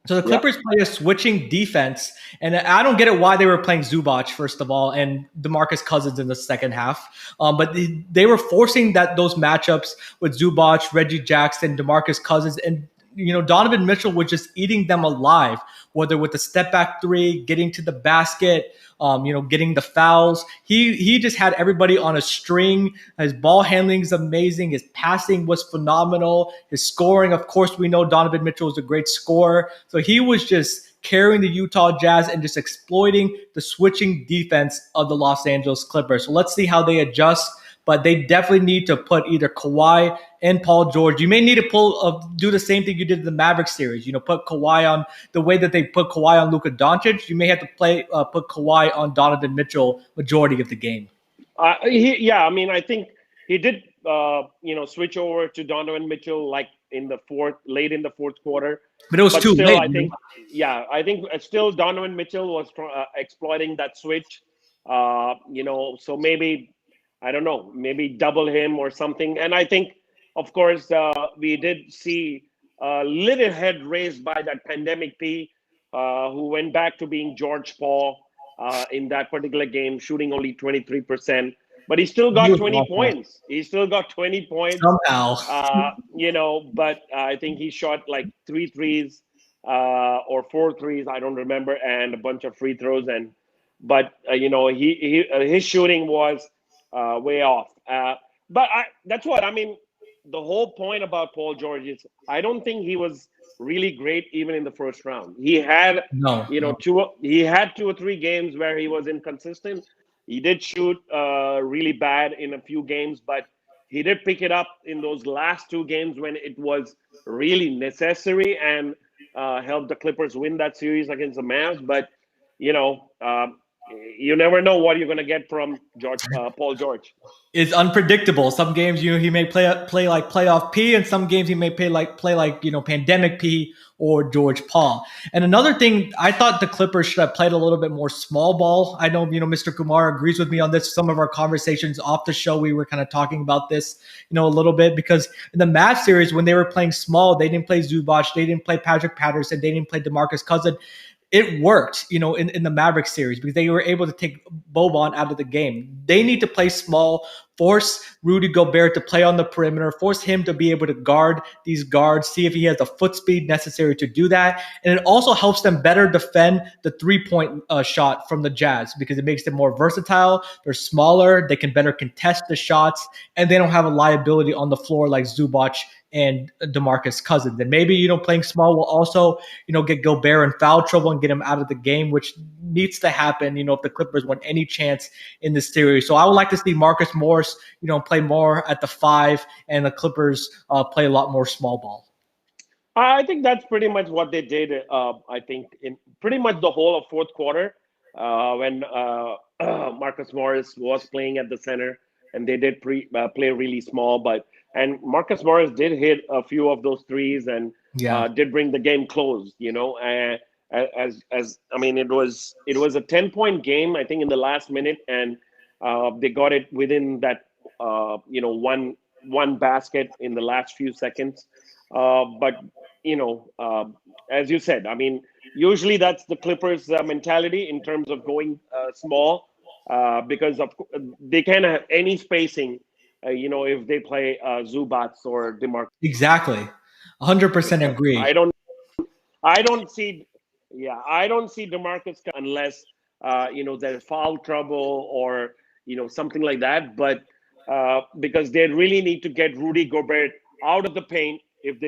So the Clippers play a switching defense, and I don't get it why they were playing Zubac, first of all, and DeMarcus Cousins in the second half. But they were forcing those matchups with Zubac, Reggie Jackson, DeMarcus Cousins, and Donovan Mitchell was just eating them alive, whether with the step back three, getting to the basket, getting the fouls. He just had everybody on a string. His ball handling is amazing. His passing was phenomenal. His scoring, of course, we know Donovan Mitchell is a great scorer. So he was just carrying the Utah Jazz and just exploiting the switching defense of the Los Angeles Clippers. So let's see how they adjust. But they definitely need to put either Kawhi and Paul George. You may need to do the same thing you did in the Mavericks series. Put Kawhi on the way that they put Kawhi on Luka Doncic. You may have to put Kawhi on Donovan Mitchell majority of the game. I think he did. Switch over to Donovan Mitchell like late in the fourth quarter. But it was too still, late. I think still Donovan Mitchell was exploiting that switch. So maybe. I don't know, maybe double him or something. And I think, of course, we did see a little head raised by that pandemic P, who went back to being George Paul in that particular game, shooting only 23%. But he still got 20 points. He still got 20 points. Somehow. But I think he shot like 3 threes. or four threes, I don't remember, and a bunch of free throws. And but his shooting was way off. But that's what I mean. The whole point about Paul George is I don't think he was really great even in the first round. He had No, no. two or three games where he was inconsistent. He did shoot really bad in a few games, but he did pick it up in those last two games when it was really necessary and helped the Clippers win that series against the Mavs. But you know, you never know what you're going to get from Paul George. Is unpredictable. Some games, he may play like playoff P, and some games he may play like pandemic P or George Paul. And another thing, I thought the Clippers should have played a little bit more small ball. I know Mr. Kumar agrees with me on this. Some of our conversations off the show, we were kind of talking about this, a little bit, because in the Mavs series when they were playing small, they didn't play Zubac, they didn't play Patrick Patterson, they didn't play DeMarcus Cousins. It worked, in the Mavericks series because they were able to take Boban out of the game. They need to play small, force Rudy Gobert to play on the perimeter, force him to be able to guard these guards, see if he has the foot speed necessary to do that. And it also helps them better defend the three-point shot from the Jazz because it makes them more versatile. They're smaller, they can better contest the shots, and they don't have a liability on the floor like Zubac and DeMarcus Cousins. And maybe, playing small will also, get Gobert in foul trouble and get him out of the game, which needs to happen, if the Clippers want any chance in this series. So I would like to see Marcus Morris, play more at the five, and the Clippers play a lot more small ball. I think that's pretty much what they did. I think in pretty much the whole of fourth quarter, when Marcus Morris was playing at the center, and they did play really small. But and Marcus Morris did hit a few of those threes and Yeah. did bring the game close. As I mean, it was a 10-point game, I think, in the last minute, and they got it within that one basket in the last few seconds. But you know, uh, as you said, I mean, usually that's the Clippers' mentality in terms of going small, because they can't have any spacing. If they play Zubats or Demar. Exactly. 100% agree. I don't see, yeah, I don't see Demarcus unless there's foul trouble or something like that. But because they really need to get Rudy Gobert out of the paint if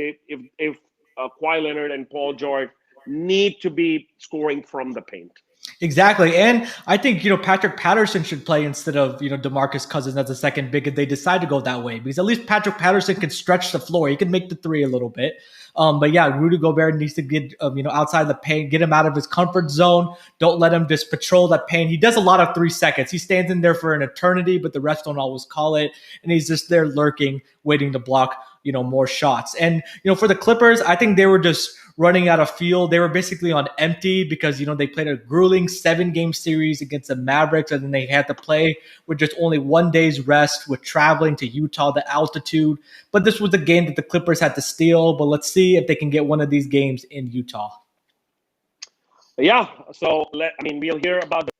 Kawhi Leonard and Paul George need to be scoring from the paint. Exactly. And I think, Patrick Patterson should play instead of, DeMarcus Cousins as a second big if they decide to go that way. Because at least Patrick Patterson can stretch the floor. He can make the three a little bit. But yeah, Rudy Gobert needs to get, outside the paint, get him out of his comfort zone. Don't let him just patrol that paint. He does a lot of 3 seconds. He stands in there for an eternity, but the refs don't always call it. And he's just there lurking, waiting to block, more shots. And, for the Clippers, I think they were just running out of fuel. They were basically on empty because, they played a grueling 7-game series against the Mavericks, and then they had to play with just only 1 day's rest with traveling to Utah, the altitude. But this was a game that the Clippers had to steal. But let's see if they can get one of these games in Utah. Yeah, so I mean, we'll hear about the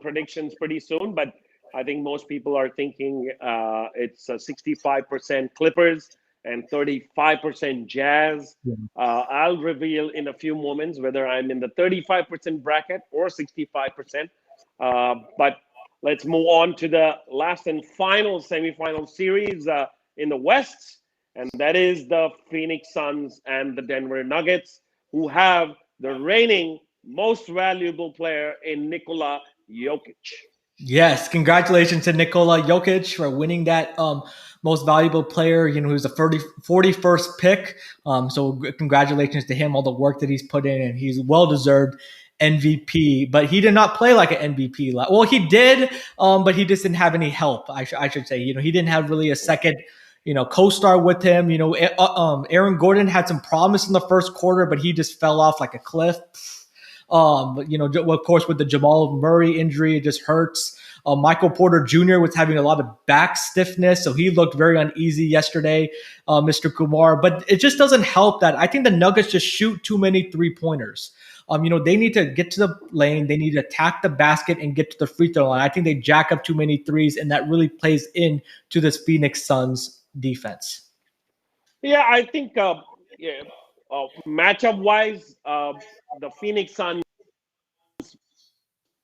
predictions pretty soon, but I think most people are thinking it's 65% Clippers and 35% Jazz. Yeah. I'll reveal in a few moments whether I'm in the 35% bracket or 65%. But let's move on to the last and final semifinal series in the West, and that is the Phoenix Suns and the Denver Nuggets, who have the reigning most valuable player in Nikola Jokic. Yes, congratulations to Nikola Jokic for winning that most valuable player. He was the 41st pick. So congratulations to him, all the work that he's put in, and he's well-deserved MVP. But he did not play like an MVP. Well, he did, but he just didn't have any help, I should say. He didn't have really a second co-star with him. Aaron Gordon had some promise in the first quarter, but he just fell off like a cliff. Of course, with the Jamal Murray injury, it just hurts. Michael Porter Jr. was having a lot of back stiffness, so he looked very uneasy yesterday, Mr. Kumar. But it just doesn't help that I think the Nuggets just shoot too many three-pointers. They need to get to the lane, they need to attack the basket and get to the free throw line. I think they jack up too many threes, and that really plays into this Phoenix Suns defense. Yeah, I think yeah, matchup wise, the Phoenix Suns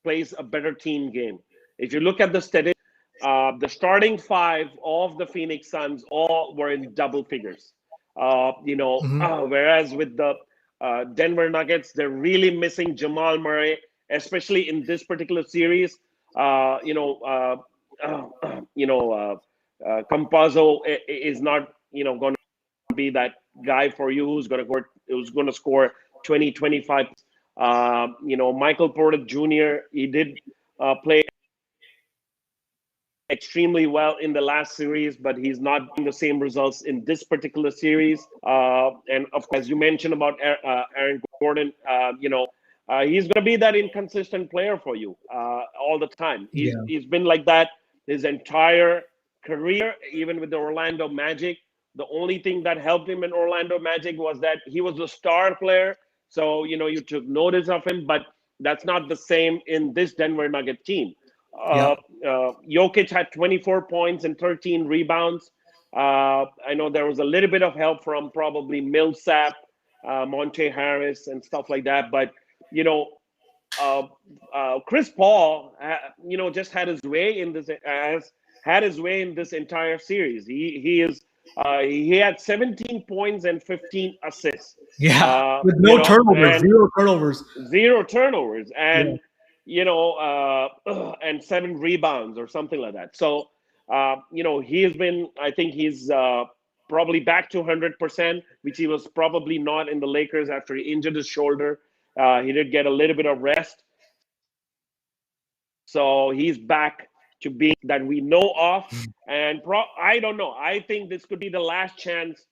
plays a better team game. If you look at the statistics, the starting five of the Phoenix Suns all were in double figures. Mhm. Whereas with the Denver Nuggets, they're really missing Jamal Murray, especially in this particular series. Uh, you know, uh, Campazzo is not going to be that guy for you who's going to score 20, 25. Michael Porter Jr. He did play extremely well in the last series, but he's not getting the same results in this particular series. And of course, as you mentioned about Aaron Gordon, he's going to be that inconsistent player for you all the time. Yeah. He's been like that his entire career, even with the Orlando Magic. The only thing that helped him in Orlando Magic was that he was a star player. So, you took notice of him, but that's not the same in this Denver Nugget team. Yeah. Jokic had 24 points and 13 rebounds. I know there was a little bit of help from probably Millsap, Monte Harris, and stuff like that. But you know, uh, Chris Paul, just had his way in this. Has had his way in this entire series. He had 17 points and 15 assists. Yeah. Uh, With you no know, turnovers, and zero turnovers. zero turnovers, Yeah. and and 7 rebounds or something like that. So he has been. I think he's probably back to 100%, which he was probably not in the Lakers after he injured his shoulder. He did get a little bit of rest, so he's back to being that we know of. And I don't know. I think this could be the last chance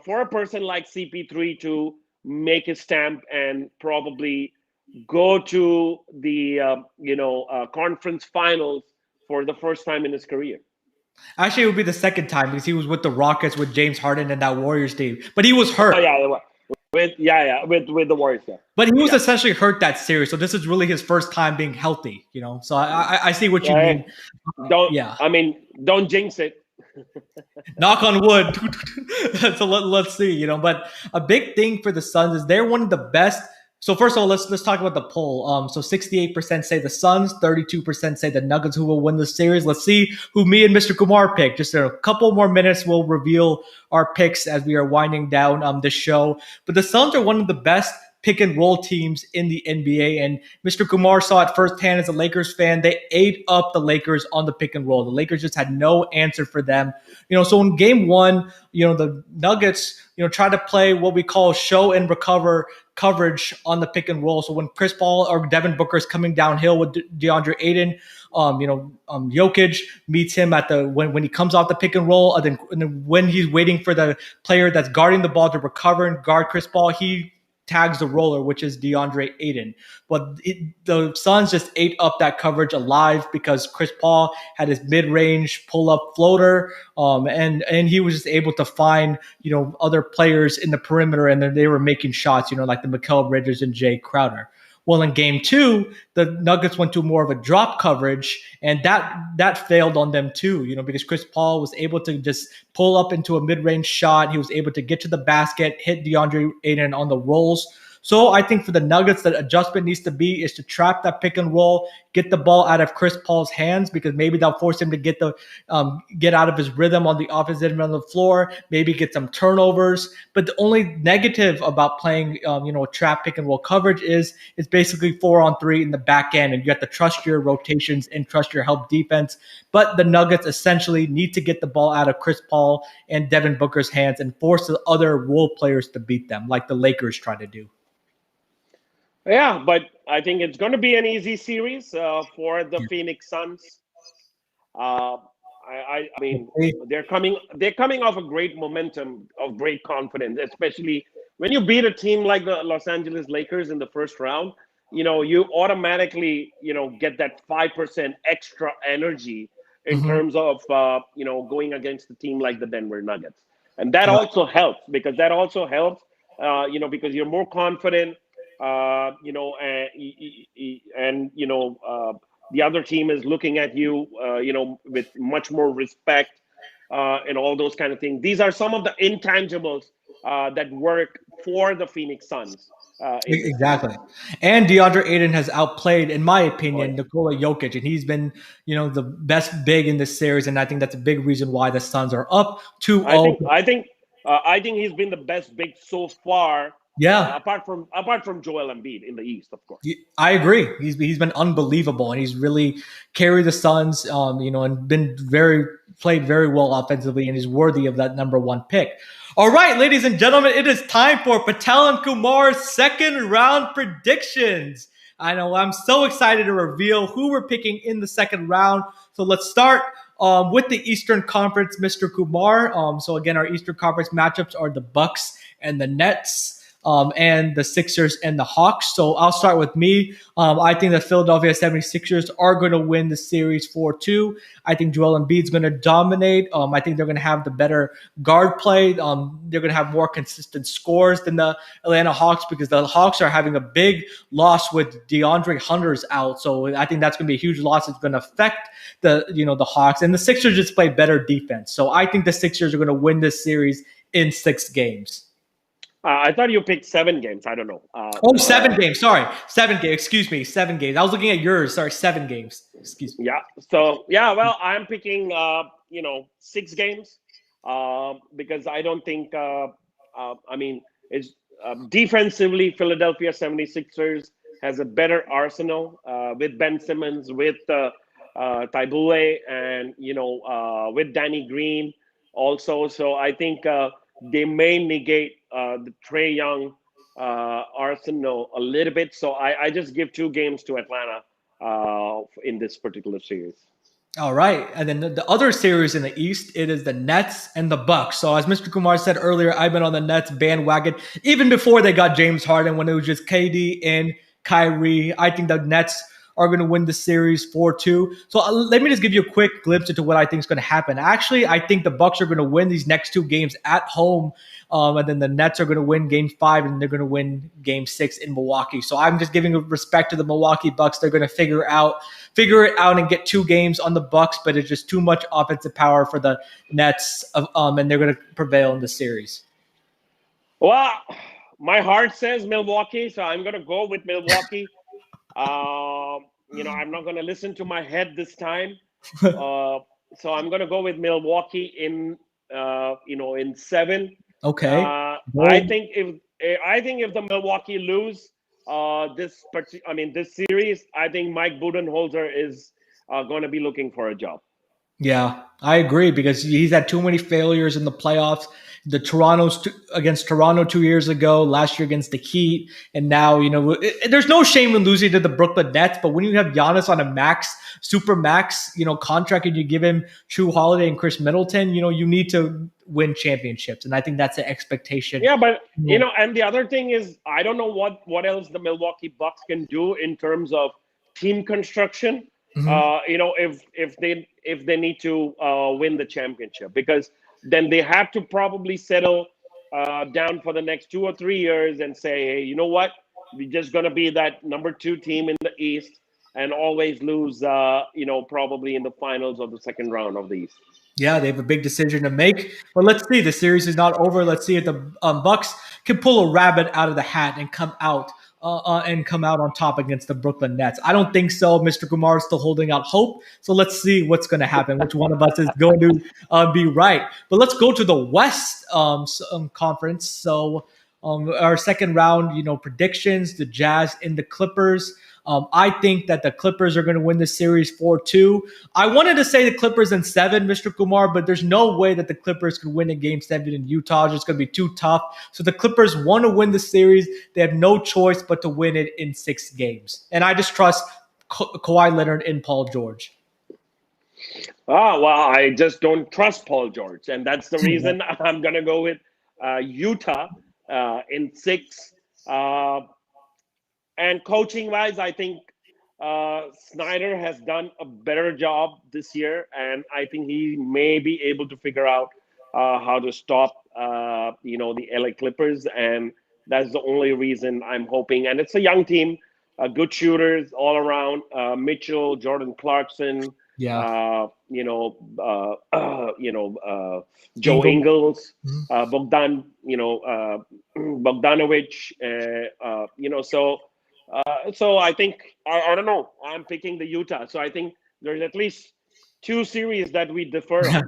for a person like CP3 to make his stamp and probably go to the conference finals for the first time in his career. Actually, it would be the second time because he was with the Rockets with James Harden and that Warriors team. But he was Oh hurt. yeah, with the Warriors. Yeah, But he was yeah. essentially hurt that series. So this is really his first time being healthy. So I see what you Hey, mean. don't Yeah. I mean don't jinx it. Knock on wood. So let's see. But a big thing for the Suns is they're one of the best. So first of all, let's talk about the poll. So 68% say the Suns, 32% say the Nuggets who will win the series. Let's see who me and Mr. Kumar pick. Just a couple more minutes, we'll reveal our picks as we are winding down the show. But the Suns are one of the best pick and roll teams in the NBA. And Mr. Kumar saw it firsthand as a Lakers fan. They ate up the Lakers on the pick and roll. The Lakers just had no answer for them. So in game one, the Nuggets, try to play what we call show and recover coverage on the pick and roll. So when Chris Paul or Devin Booker is coming downhill with DeAndre Ayton, Jokic meets him at the when he comes off the pick and roll, and then when he's waiting for the player that's guarding the ball to recover and guard Chris Paul, he tags the roller, which is DeAndre Ayton. But the Suns just ate up that coverage alive because Chris Paul had his mid-range pull-up floater, and he was just able to find other players in the perimeter, and then they were making shots, like the Mikal Bridges and Jay Crowder. Well, in game two, the Nuggets went to more of a drop coverage, and that failed on them too, because Chris Paul was able to just pull up into a mid-range shot. He was able to get to the basket, hit DeAndre Ayton on the rolls. So I think for the Nuggets, the adjustment needs to be is to trap that pick and roll, get the ball out of Chris Paul's hands, because maybe they'll force him to get out of his rhythm on the opposite end of the floor, maybe get some turnovers. But the only negative about playing trap pick and roll coverage is it's basically 4-on-3 in the back end, and you have to trust your rotations and trust your help defense. But the Nuggets essentially need to get the ball out of Chris Paul and Devin Booker's hands and force the other role players to beat them, like the Lakers try to do. Yeah, but I think it's going to be an easy series for the Phoenix Suns. Uh, I mean, they're coming off a great momentum of great confidence, especially when you beat a team like the Los Angeles Lakers in the first round. You automatically get that 5% extra energy in Mhm. terms of going against a team like the Denver Nuggets, and that Yeah. also helps because you're more confident. And the other team is looking at you, with much more respect, and all those kind of things. These are some of the intangibles that work for the Phoenix Suns in this series. Exactly. And DeAndre Ayton has outplayed, in my Oh opinion, yeah. Nikola Jokic, and he's been, the best big in this series. And I think that's a big reason why the Suns are up 2-0. I think he's been the best big so far, Yeah, apart from Joel Embiid in the East, of course. I agree. He's been unbelievable, and he's really carried the Suns, and been very played very well offensively, and he's worthy of that number one pick. All right, ladies and gentlemen, it is time for Patel and Kumar's second round predictions. I know I'm so excited to reveal who we're picking in the second round. So let's start with the Eastern Conference, Mr. Kumar. So again, our Eastern Conference matchups are the Bucks and the Nets. And the Sixers and the Hawks. So I'll start with me. I think the Philadelphia 76ers are going to win the series 4-2. I think Joel Embiid's going to dominate. I think they're going to have the better guard play. They're going to have more consistent scores than the Atlanta Hawks because the Hawks are having a big loss with DeAndre Hunter's out. So I think that's going to be a huge loss. It's going to affect the Hawks. And the Sixers just play better defense. So I think the Sixers are going to win this series in 6 games. I thought you picked 7 games. I don't know. Oh, 7 games. Sorry. 7 games. Excuse me. 7 games. I was looking at yours. Sorry. 7 games. Excuse me. Yeah. So yeah, well, I'm picking 6 games because I don't think. I mean, it's defensively, Philadelphia 76ers has a better arsenal with Ben Simmons, with Taibule, and with Danny Green also. So I think they may negate the Trey Young arsenal a little bit. So I just give 2 games to Atlanta in this particular series. All right. And then the other series in the East, it is the Nets and the Bucks. So as Mr. Kumar said earlier, I've been on the Nets bandwagon even before they got James Harden when it was just KD and Kyrie. I think the Nets are going to win the series 4-2. So let me just give you a quick glimpse into what I think is going to happen. Actually, I think the Bucks are going to win these next 2 games at home. And then the Nets are going to win game 5 and they're going to win game 6 in Milwaukee. So I'm just giving respect to the Milwaukee Bucks. They're going to figure it out and get 2 games on the Bucks, but it's just too much offensive power for the Nets, and they're going to prevail in the series. Well, my heart says Milwaukee, so I'm going to go with Milwaukee. I'm not going to listen to my head this time. So I'm going to go with Milwaukee in 7. Okay. I think if the Milwaukee lose this series, I think Mike Budenholzer is going to be looking for a job. Yeah, I agree because he's had too many failures in the playoffs. The against Toronto 2 years ago, last year against the Heat, and now there's no shame in losing to the Brooklyn Nets. But when you have Giannis on a super max, contract, and you give him True Holiday and Chris Middleton, you need to win championships, and I think that's the expectation. Yeah, but and the other thing is, I don't know what else the Milwaukee Bucks can do in terms of team construction. If they need to win the championship, because then they have to probably settle down for the next 2 or 3 years and say, hey, you know what, we're just going to be that number 2 team in the East and always lose, probably in the finals of the second round of the East. Yeah, they have a big decision to make. But let's see. The series is not over. Let's see if the Bucks can pull a rabbit out of the hat and come out on top against the Brooklyn Nets. I don't think so. Mr. Kumar is still holding out hope. So let's see what's going to happen. Which one of us is going to be right? But let's go to the West Conference. So our second round, predictions: the Jazz and the Clippers. I think that the Clippers are going to win the series 4-2. I wanted to say the Clippers in 7, Mr. Kumar, but there's no way that the Clippers could win a game 7 in Utah. It's just going to be too tough. So the Clippers want to win the series. They have no choice but to win it in 6 games. And I just trust Kawhi Leonard and Paul George. Well, I just don't trust Paul George. And that's the reason I'm going to go with Utah in 6. And coaching-wise, I think Snyder has done a better job this year, and I think he may be able to figure out how to stop, the LA Clippers, and that's the only reason I'm hoping. And it's a young team, good shooters all around: Mitchell, Jordan Clarkson, Yeah. Joe Ingle. Ingles, Mhm. Bogdanovich. So I think I don't know. I'm picking the Utah. So I think there's at least two series that we defer on.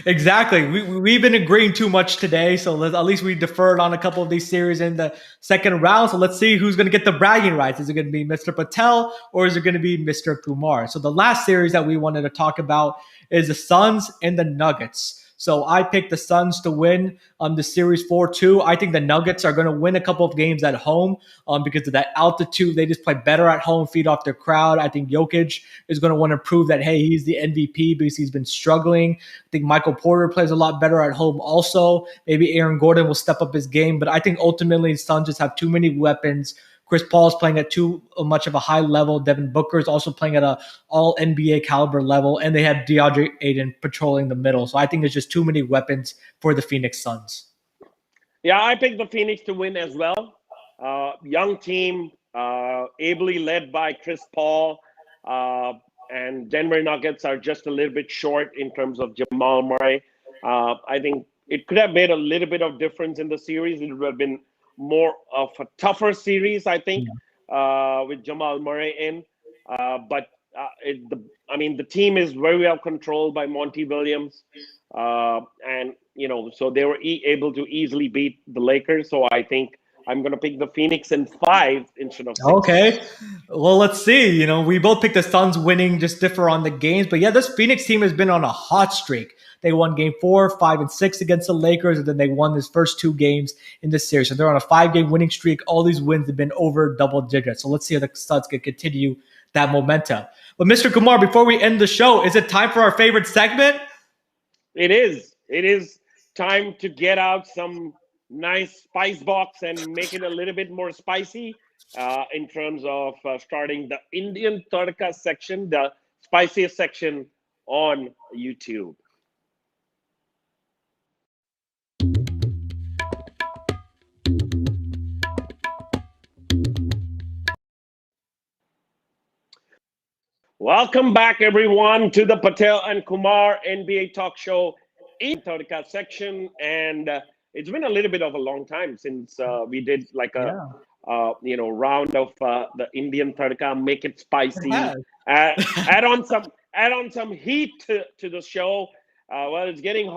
Exactly. We've been agreeing too much today, so at least we deferred on a couple of these series in the second round. So let's see who's going to get the bragging rights. Is it going to be Mr. Patel or is it going to be Mr. Kumar? So the last series that we wanted to talk about is the Suns and the Nuggets. So I picked the Suns to win the series 4-2. I think the Nuggets are going to win a couple of games at home because of that altitude. They just play better at home, feed off their crowd. I think Jokic is going to want to prove that, hey, he's the MVP because he's been struggling. I think Michael Porter plays a lot better at home also. Maybe Aaron Gordon will step up his game, but I think ultimately the Suns just have too many weapons. Chris Paul's playing at too much of a high level. Devin Booker is also playing at a all NBA caliber level, and they have DeAndre Ayton patrolling the middle. So I think there's just too many weapons for the Phoenix Suns. Yeah, I picked the Phoenix to win as well. Young team, ably led by Chris Paul. Uh, and Denver Nuggets are just a little bit short in terms of Jamal Murray. I think it could have made a little bit of difference in the series. It would have been more of a tougher series, I think, Yeah. with Jamal Murray in. But the team is very well controlled by Monty Williams. And so they were able to easily beat the Lakers. So I think I'm going to pick the Phoenix in 5 instead of 6. Okay. Well, let's see. We both picked the Suns winning, just differ on the games. But yeah, this Phoenix team has been on a hot streak. They won game 4, 5, and 6 against the Lakers, and then they won these first 2 games in this series. So they're on a 5-game winning streak. All these wins have been over double digits. So let's see how the Suns can continue that momentum. But Mr. Kumar, before we end the show, is it time for our favorite segment? It is. It is time to get out some nice spice box and make it a little bit more spicy in terms of starting the Indian Tadka section, the spiciest section on YouTube. Welcome back, everyone, to the Patel and Kumar NBA Talk Show in Tadka section. And it's been a little bit of a long time since we did like a Yeah, round of the Indian Tadka, make it it spicy, uh, has. add on some heat to the show. Well, it's getting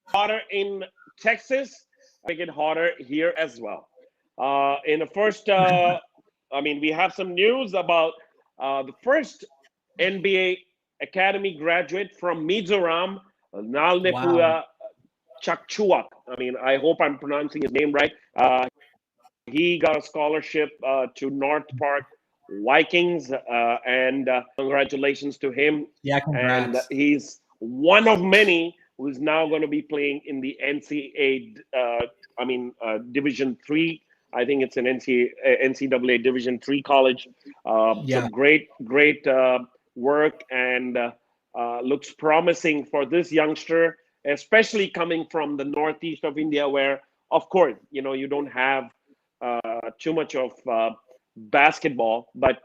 hotter in Texas. Make it hotter here as well. In the first, we have some news about the first NBA Academy graduate from Mizoram, Wow. Nalnepua Chakchuak. I hope I'm pronouncing his name right. He got a scholarship to North Park Vikings, and congratulations to him. Yeah, And congrats. he's one of many who's now going to be playing in the Division Three. I think it's an NCAA Division Three college. So Yeah. great work, and looks promising for this youngster, especially coming from the northeast of India, where, of course, you don't have too much of basketball, but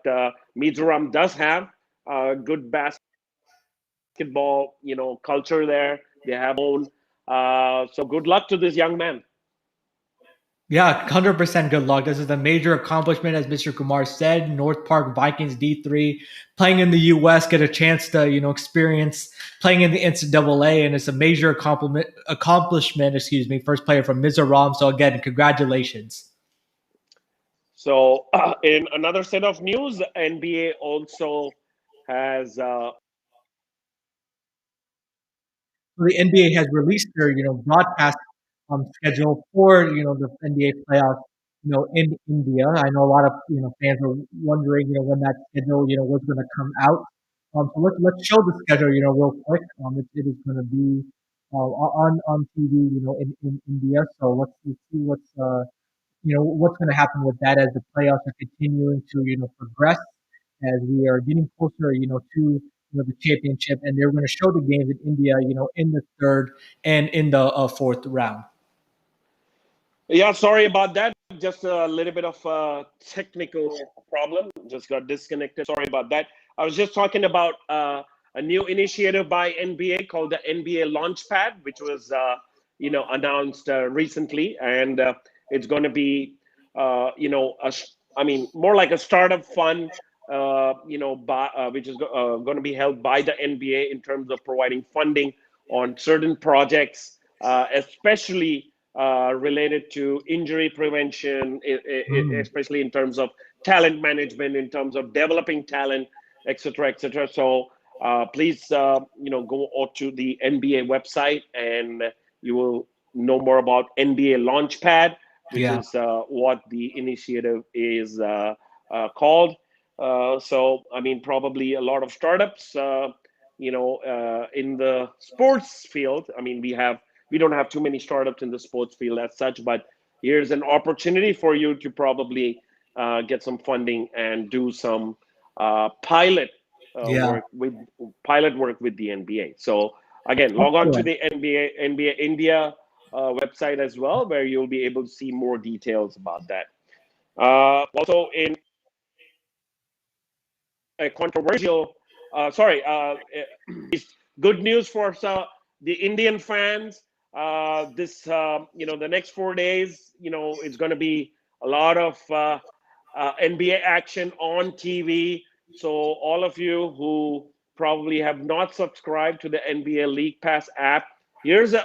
Mizoram does have good basketball, culture there. They have own. So good luck to this young man. Yeah, 100% good luck. This is a major accomplishment, as Mr. Kumar said. North Park Vikings D3, playing in the U.S., get a chance to experience playing in the NCAA, and it's a major accomplishment. Excuse me, first player from Mizoram. So again, congratulations. So in another set of news, NBA also has So the NBA has released their broadcast schedule for the NBA playoffs in India. I know a lot of fans are wondering when that schedule was going to come out. So let's show the schedule real quick. It is going to be on TV in India. So let's see what's going to happen with that as the playoffs are continuing to progress as we are getting closer to the championship, and they're going to show the games in India in the third and in the fourth round. Yeah, sorry about that. Just a little bit of a technical problem. Just got disconnected. Sorry about that. I was just talking about a new initiative by NBA called the NBA Launchpad, which was announced recently, and it's going to be I mean, more like a startup fund, which is going to be held by the NBA in terms of providing funding on certain projects, especially related to injury prevention, Mm. especially in terms of talent management, in terms of developing talent, et cetera, et cetera. So please, go out to the NBA website, and you will know more about NBA Launchpad, which Yeah. is what the initiative is called. So, I mean, probably a lot of startups, in the sports field. I mean, we don't have too many startups in the sports field as such, but here's an opportunity for you to probably get some funding and do some pilot Yeah. work with the NBA. So again, log on to Excellent. the NBA India website as well, where you'll be able to see more details about that. Also, in a controversial, sorry, good news for the Indian fans. This, the next 4 days, it's going to be a lot of NBA action on TV. So all of you who probably have not subscribed to the NBA League Pass app, here's an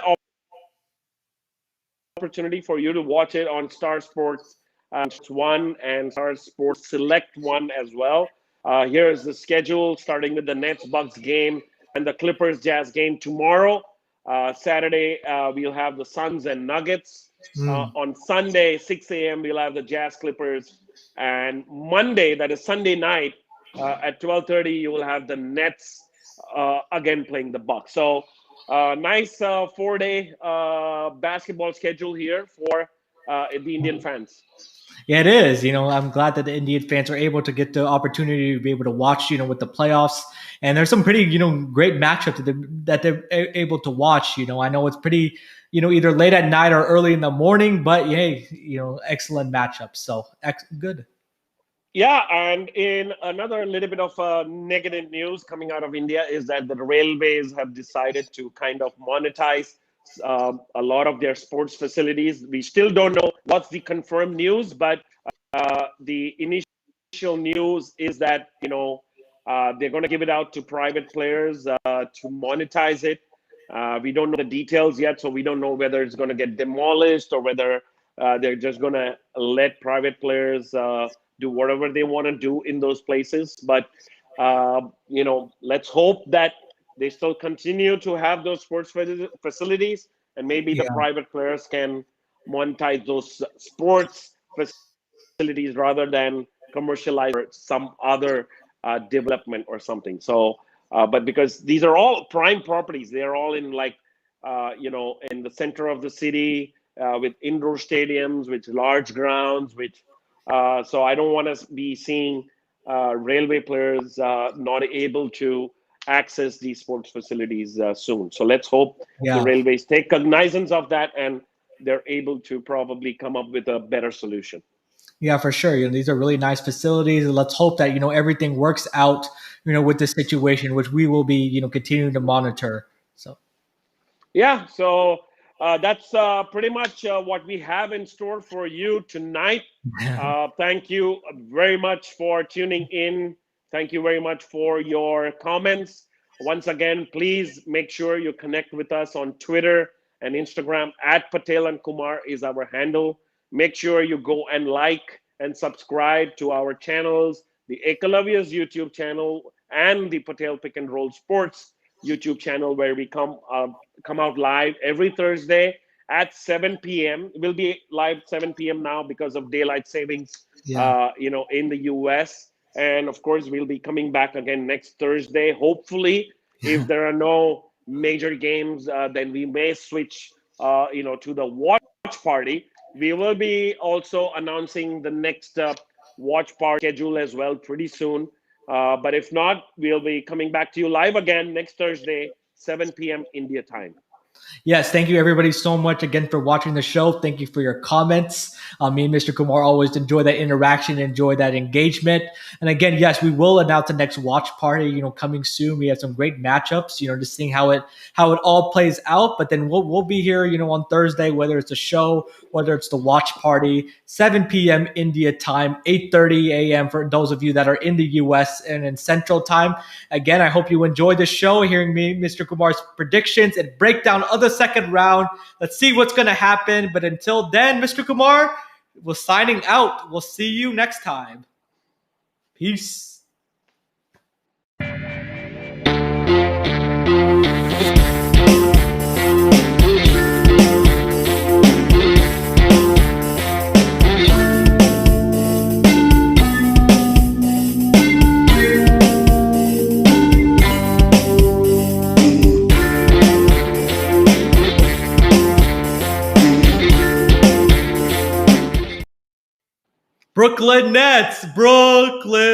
opportunity for you to watch it on Star Sports One and Star Sports Select One as well. Here is the schedule, starting with the Nets Bucks game and the Clippers Jazz game tomorrow. Saturday, we'll have the Suns and Nuggets. Mm. On Sunday, 6 a.m., we'll have the Jazz Clippers. And Monday, that is Sunday night, at 12:30, you will have the Nets again playing the Bucks. So nice 4 day basketball schedule here for the Indian fans. Yeah, it is. I'm glad that the Indian fans are able to get the opportunity to be able to watch, with the playoffs. And there's some pretty, great matchups that they're able to watch. I know it's pretty, either late at night or early in the morning, but hey, excellent matchups. So good. Yeah, and in another little bit of negative news coming out of India is that the railways have decided to kind of monetize a lot of their sports facilities. We still don't know what's the confirmed news, but the initial news is that they're going to give it out to private players to monetize it. We don't know the details yet, so we don't know whether it's going to get demolished or whether they're just going to let private players do whatever they want to do in those places. But let's hope that they still continue to have those sports facilities, and maybe the Yeah. private players can monetize those sports facilities rather than commercialize or some other development or something. So, but because these are all prime properties, they are all in like, in the center of the city with indoor stadiums, with large grounds, which so I don't want to be seeing railway players not able to access these sports facilities soon. So let's hope the Yeah. railways take cognizance of that and they're able to probably come up with a better solution. Yeah, for sure. These are really nice facilities. And let's hope that, everything works out, with the situation, which we will be, continuing to monitor. So, Yeah, so that's pretty much what we have in store for you tonight. Thank you very much for tuning in. Thank you very much for your comments. Once again, please make sure you connect with us on Twitter and Instagram. At Patel and Kumar is our handle. Make sure you go and like and subscribe to our channels, the Ekalavyas YouTube channel and the Patel Pick and Roll Sports YouTube channel, where we come out live every Thursday at 7 p.m. We'll be live 7 p.m. now because of daylight savings, yeah. in the US. And of course, we'll be coming back again next Thursday. Hopefully, if there are no major games, then we may switch, to the watch party. We will be also announcing the next watch party schedule as well pretty soon. But if not, we'll be coming back to you live again next Thursday, 7 p.m. India time. Yes, thank you everybody so much again for watching the show. Thank you for your comments. Me and Mr. Kumar always enjoy that interaction, enjoy that engagement. And again, yes, we will announce the next watch party, coming soon. We have some great matchups, just seeing how it all plays out. But then we'll be here, on Thursday, whether it's a show, whether it's the watch party, 7 p.m. India time, 8:30 a.m. for those of you that are in the US and in Central time. Again, I hope you enjoyed the show, hearing me, Mr. Kumar's predictions and breakdown of the second round. Let's see what's going to happen. But until then, Mr. Kumar, we're signing out. We'll see you next time. Peace. Brooklyn Nets, Brooklyn.